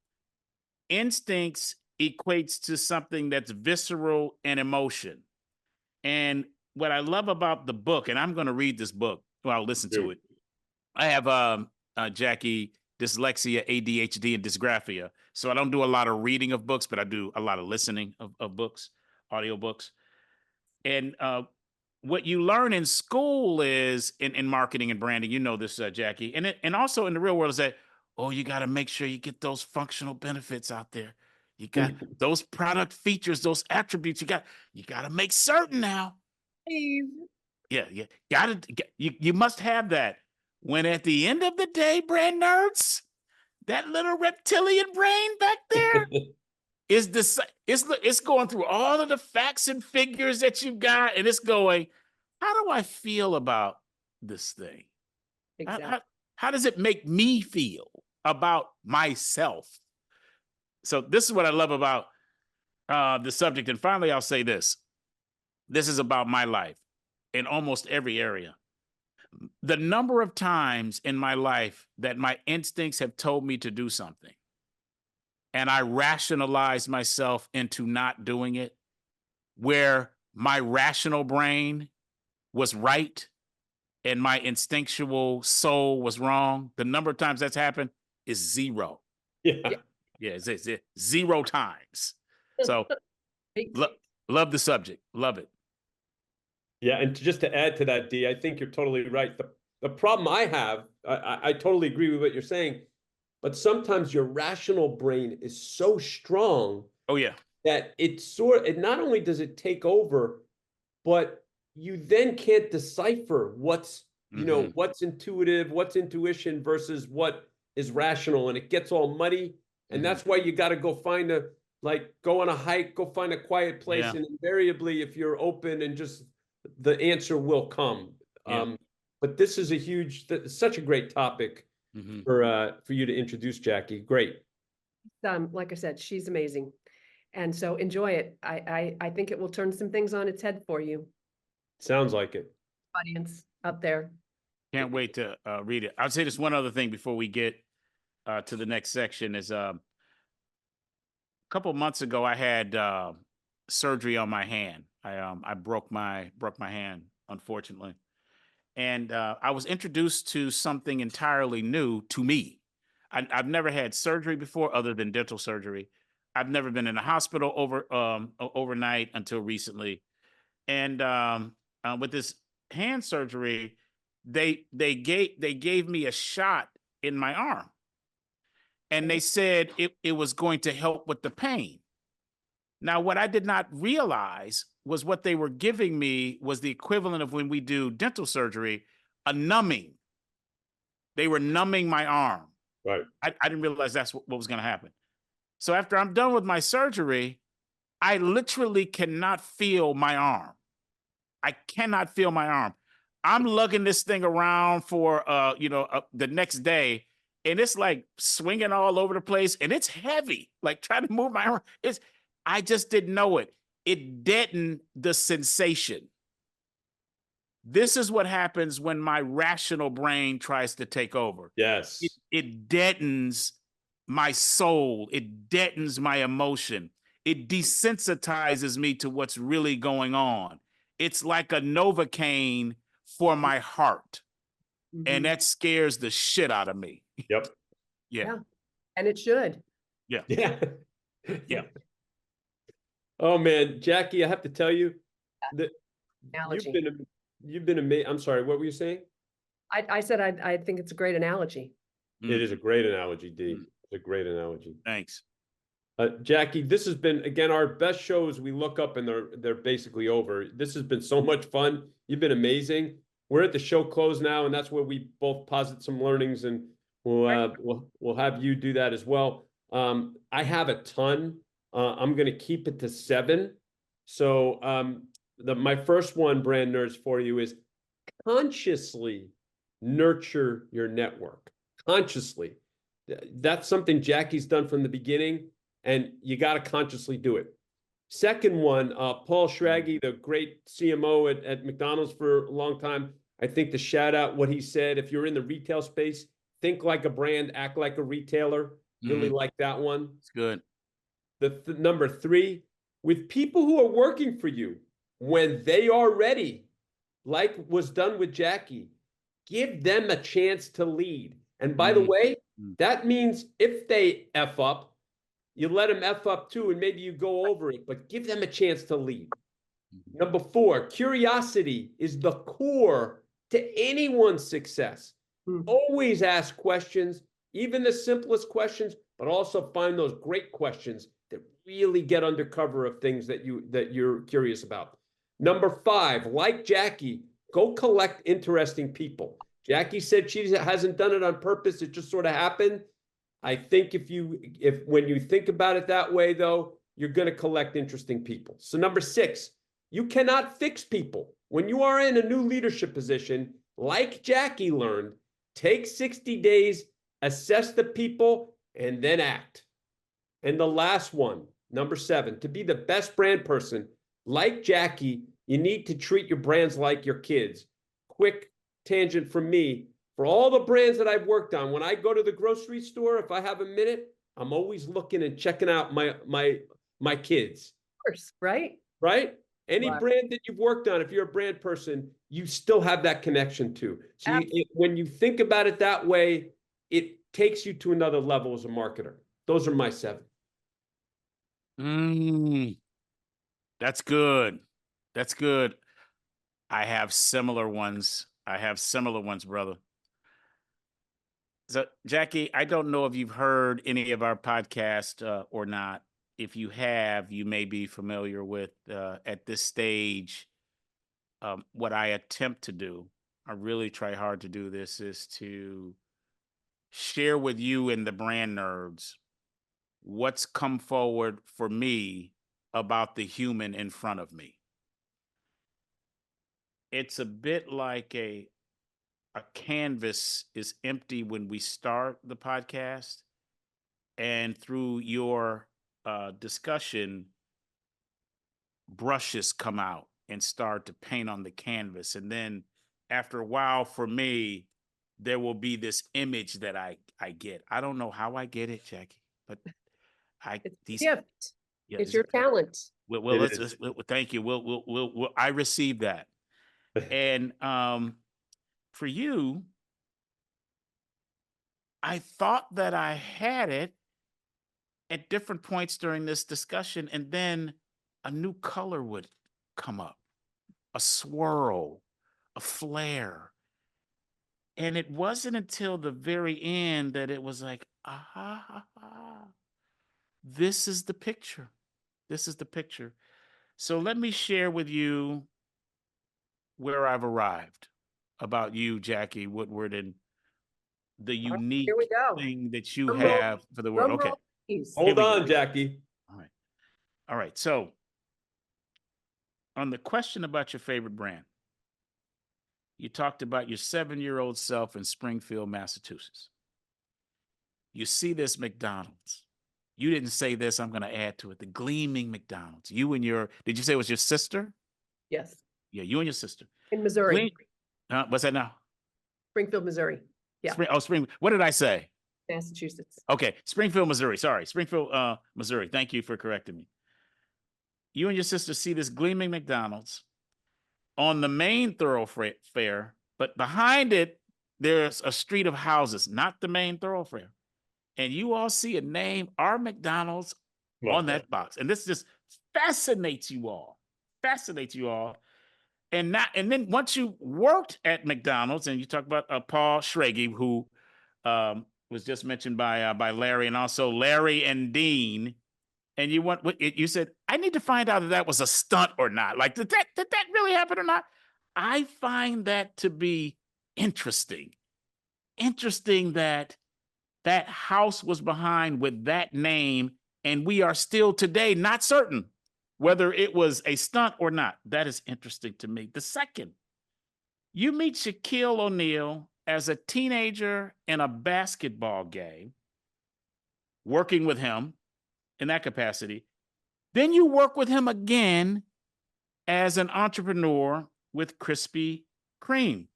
instincts equates to something that's visceral and emotion. And what I love about the book, and I'm going to read this book, well, I'll listen to Dude. it. I have Jackie, dyslexia, ADHD, and dysgraphia. So I don't do a lot of reading of books, but I do a lot of listening of books, audio books. And what you learn in school is in marketing and branding, you know this, Jackie, and also in the real world is that, oh, you got to make sure you get those functional benefits out there. You got those product features, those attributes. You got to make certain now. Yeah, you must have that. When at the end of the day, brand nerds, that little reptilian brain back there it's going through all of the facts and figures that you've got, and it's going, how do I feel about this thing? Exactly. How does it make me feel about myself? So this is what I love about the subject. And finally, I'll say this. This is about my life in almost every area. The number of times in my life that my instincts have told me to do something, and I rationalized myself into not doing it, where my rational brain was right and my instinctual soul was wrong. The number of times that's happened is zero. Yeah. Yeah, it's 0 times. So love the subject. Love it. Yeah, and just to add to that, D, I think you're totally right. The problem I have, I totally agree with what you're saying, but sometimes your rational brain is so strong. Oh, yeah. That it not only does it take over, but you then can't decipher what's, you know, what's intuitive, what's intuition versus what is rational, and it gets all muddy. And that's why you got to go go on a hike, go find a quiet place. Yeah. And invariably, if you're open and just the answer will come. Yeah. But this is such a great topic for you to introduce, Jackie. Great. Like I said, she's amazing. And so enjoy it. I think it will turn some things on its head for you. Sounds like it. Audience up there. Can't wait to read it. I'll say this one other thing before we get to the next section is a couple of months ago, I had surgery on my hand. I broke my hand, unfortunately. And I was introduced to something entirely new to me. I've never had surgery before other than dental surgery. I've never been in a hospital overnight until recently. And with this hand surgery, they gave me a shot in my arm. And they said it was going to help with the pain. Now, what I did not realize was what they were giving me was the equivalent of when we do dental surgery, a numbing. They were numbing my arm. Right. I didn't realize that's what was going to happen. So after I'm done with my surgery, I literally cannot feel my arm. I cannot feel my arm. I'm lugging this thing around for, the next day, and it's like swinging all over the place, and it's heavy, like trying to move my arm. I just didn't know it. It deadened the sensation. This is what happens when my rational brain tries to take over. Yes. It deadens my soul. It deadens my emotion. It desensitizes me to what's really going on. It's like a Novocaine for my heart. And that scares the shit out of me. Yep. Yeah. And it should. Yeah. Yeah. Yeah. Oh man, Jackie, I have to tell you that Analogy. you've been amazing. I'm sorry, what were you saying? I said I think it's a great analogy. It is a great analogy, D. It's a great analogy. Thanks. Jackie, this has been, again, our best shows. We look up and they're basically over. This has been so much fun. You've been amazing. We're at the show close now, and that's where we both posit some learnings, and we'll have you do that as well. I have a ton. I'm going to keep it to 7. So my first one, brand nerds, for you is consciously nurture your network. Consciously. That's something Jackie's done from the beginning, and you got to consciously do it. Second one, Paul Schrage, the great CMO at McDonald's for a long time. I think to shout out what he said, if you're in the retail space, think like a brand, act like a retailer. Really like that one. It's good. The number 3, with people who are working for you, when they are ready, like was done with Jackie, give them a chance to lead. And by the way, that means if they F up, you let them F up too, and maybe you go over it, but give them a chance to lead. Number 4, curiosity is the core to anyone's success. Always ask questions, even the simplest questions, but also find those great questions that really get under cover of things that you're curious about. Number 5, like Jackie, go collect interesting people. Jackie said she hasn't done it on purpose. It just sort of happened. I think when you think about it that way, though, you're going to collect interesting people. So number 6, you cannot fix people. When you are in a new leadership position, like Jackie learned, take 60 days, assess the people, and then act. And the last one, number 7, to be the best brand person, like Jackie, you need to treat your brands like your kids. Quick tangent from me. For all the brands that I've worked on, when I go to the grocery store, if I have a minute, I'm always looking and checking out my kids. Of course, right? Right? Any brand that you've worked on, if you're a brand person, you still have that connection to. So when you think about it that way, it takes you to another level as a marketer. Those are my 7. That's good. That's good. I have similar ones. Brother. So, Jackie, I don't know if you've heard any of our podcast or not. If you have, you may be familiar with at this stage, what I attempt to do. I really try hard to do this is to share with you and the brand nerds what's come forward for me about the human in front of me. It's a bit like a canvas is empty when we start the podcast, and through your discussion, brushes come out and start to paint on the canvas. And then after a while, for me, there will be this image that I get. I don't know how I get it, Jackie, but it's a gift. Yeah, it's your talent. Well, thank you. We'll I received that. And for you, I thought that I had it at different points during this discussion, and then a new color would come up, a swirl, a flare. And it wasn't until the very end that it was like, this is the picture. This is the picture. So let me share with you where I've arrived about you, Jackie Woodward, and the unique thing that you have for the world. Okay. Hold on, Jackie. All right. So on the question about your favorite brand, you talked about your 7-year-old self in Springfield, Massachusetts. You see this McDonald's. You didn't say this. I'm going to add to it. The gleaming McDonald's. You and did you say it was your sister? Yes. Yeah, you and your sister. In Missouri. What's that now? Springfield, Missouri. Yeah. What did I say? Massachusetts. Okay. Springfield, Missouri. Sorry. Springfield, Missouri. Thank you for correcting me. You and your sister see this gleaming McDonald's on the main thoroughfare, but behind it, there's a street of houses, not the main thoroughfare. And you all see a name, our McDonald's, on that box. And this just fascinates you all. And then once you worked at McDonald's, and you talk about Paul Schrage, who was just mentioned by Larry, and also Larry and Dean, and you said, I need to find out if that was a stunt or not. Like, did that really happen or not? I find that to be interesting. Interesting that house was behind with that name, and we are still today not certain whether it was a stunt or not. That is interesting to me. The second, you meet Shaquille O'Neal as a teenager in a basketball game, working with him in that capacity. Then you work with him again as an entrepreneur with Krispy Kreme.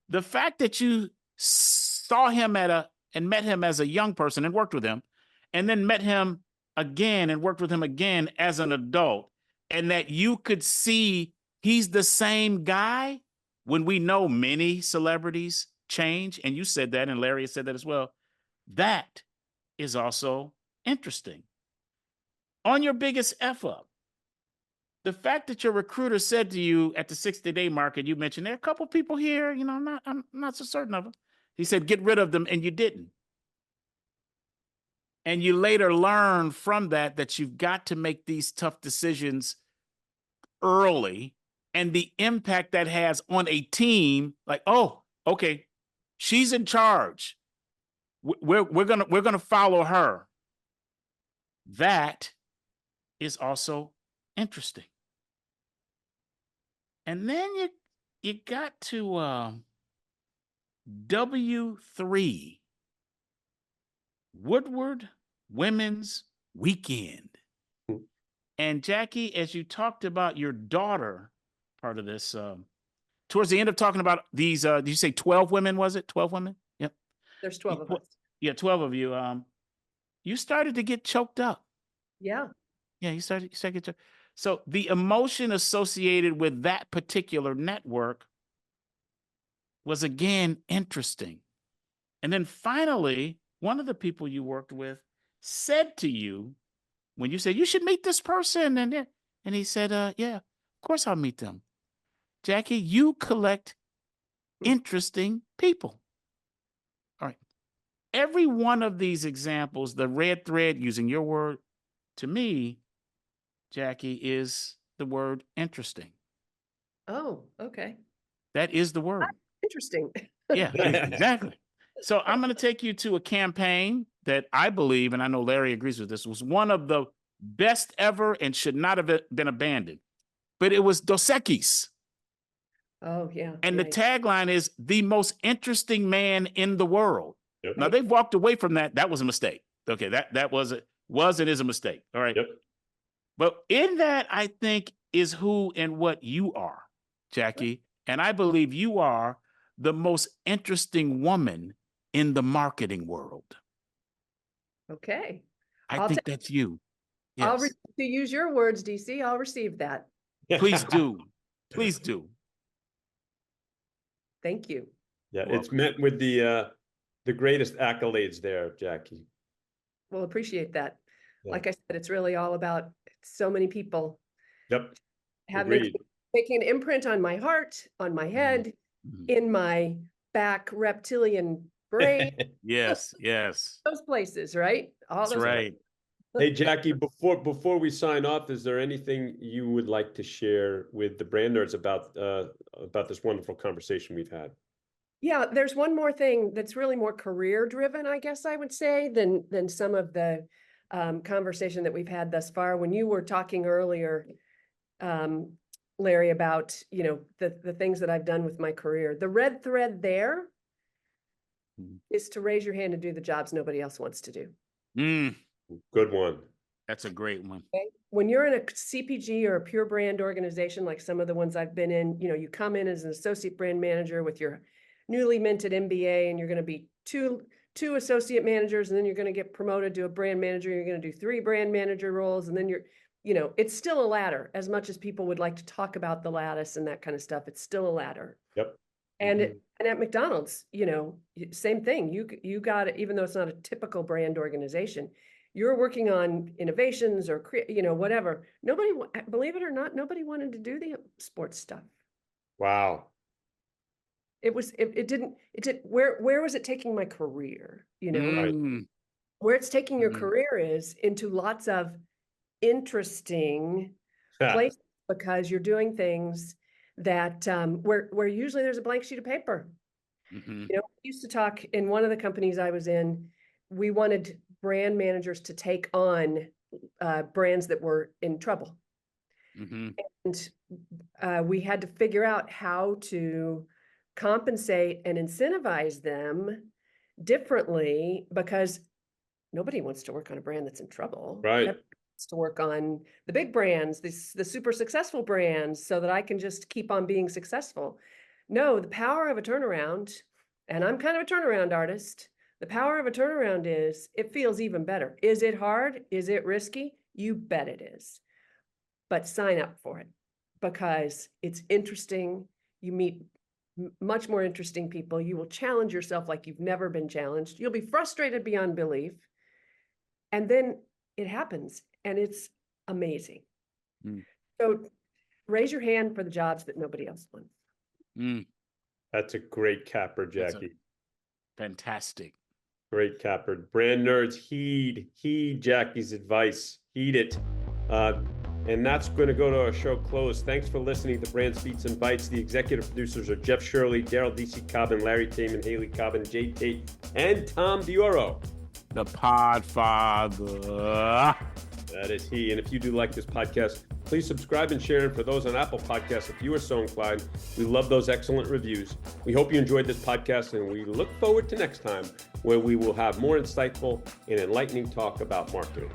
The fact that you saw him at and met him as a young person and worked with him, and then met him again and worked with him again as an adult, and that you could see he's the same guy when we know many celebrities change, and you said that, and Larry has said that as well, that is also interesting. On your biggest F up, the fact that your recruiter said to you at the 60-day mark, and you mentioned there are a couple people here, you know, I'm not so certain of them. He said, get rid of them, and you didn't. And you later learn from that you've got to make these tough decisions early, and the impact that has on a team, like, oh, okay, she's in charge. We're gonna follow her. That is also interesting. And then you got to W3, Woodward Women's Weekend. And Jackie, as you talked about your daughter, part of this, towards the end of talking about these, did you say 12 women, was it? 12 women? Yep. There's 12 of us. Yeah, 12 of you. You started to get choked up. Yeah. Yeah, you started to get choked. So the emotion associated with that particular network was, again, interesting. And then finally, one of the people you worked with said to you, when you said, you should meet this person, and he said, yeah, of course I'll meet them. Jackie, you collect interesting people. All right. Every one of these examples, the red thread, using your word, to me, Jackie, is the word interesting. Oh, okay. That is the word. Interesting. Yeah, exactly. So I'm going to take you to a campaign that I believe, and I know Larry agrees with this, was one of the best ever and should not have been abandoned. But it was Dos Equis. Oh, yeah. And yeah, the tagline is the most interesting man in the world. Yep. Now they've walked away from that. That was a mistake. Okay, that was and is a mistake. All right. Yep. But in that, I think, is who and what you are, Jackie. And I believe you are the most interesting woman in the marketing world. Okay. I think that's you. I'll Yes. to use your words, DC. I'll receive that. Please do. Please do. Thank you. Yeah, it's met with the greatest accolades there, Jackie. We'll appreciate that. Yeah. Like I said, it's really all about so many people. Yep. Making an imprint on my heart, on my head, in my back reptilian brain. Yes, yes. Those places, right? All That's those right. Hey, Jackie, before we sign off, is there anything you would like to share with the brand nerds about this wonderful conversation we've had? Yeah, there's one more thing that's really more career driven, I guess I would say, than some of the conversation that we've had thus far. When you were talking earlier, Larry, about, you know, the things that I've done with my career, the red thread there is to raise your hand and do the jobs nobody else wants to do. Good one. That's a great one. Okay? When you're in a CPG or a pure brand organization, like some of the ones I've been in, you know, you come in as an associate brand manager with your newly minted MBA, and you're going to be two associate managers, and then you're going to get promoted to a brand manager. You're going to do 3 brand manager roles, and then you know, it's still a ladder. As much as people would like to talk about the lattice and that kind of stuff, it's still a ladder. Yep. And and at McDonald's, you know, same thing. You got it, even though it's not a typical brand organization, you're working on innovations or you know, whatever. Nobody, believe it or not, nobody wanted to do the sports stuff. Wow. It didn't. Where was it taking my career? You know, where it's taking your career is into lots of interesting places, because you're doing things that where usually there's a blank sheet of paper. You know, we used to talk in one of the companies I was in. We wanted brand managers to take on brands that were in trouble, and we had to figure out how to compensate and incentivize them differently, because nobody wants to work on a brand that's in trouble. Right. Everybody wants to work on the big brands, the super successful brands, so that I can just keep on being successful. No, the power of a turnaround, and I'm kind of a turnaround artist. The power of a turnaround is it feels even better. Is it hard? Is it risky? You bet it is. But sign up for it because it's interesting. You meet much more interesting people. You will challenge yourself like you've never been challenged. You'll be frustrated beyond belief. And then it happens and it's amazing. So raise your hand for the jobs that nobody else wants. That's a great capper, Jackie. Fantastic. Great capper. Brand nerds, heed Jackie's advice. Heed it. And that's going to go to our show close. Thanks for listening to Brand Speaks and Bites. The executive producers are Jeff Shirley, Daryl D.C. Cobbin, Larry Taman, Haley Cobbin, Jay Tate, and Tom Dioro. The Podfather. That is he. And if you do like this podcast, please subscribe and share. And for those on Apple Podcasts, if you are so inclined, we love those excellent reviews. We hope you enjoyed this podcast, and we look forward to next time where we will have more insightful and enlightening talk about marketing.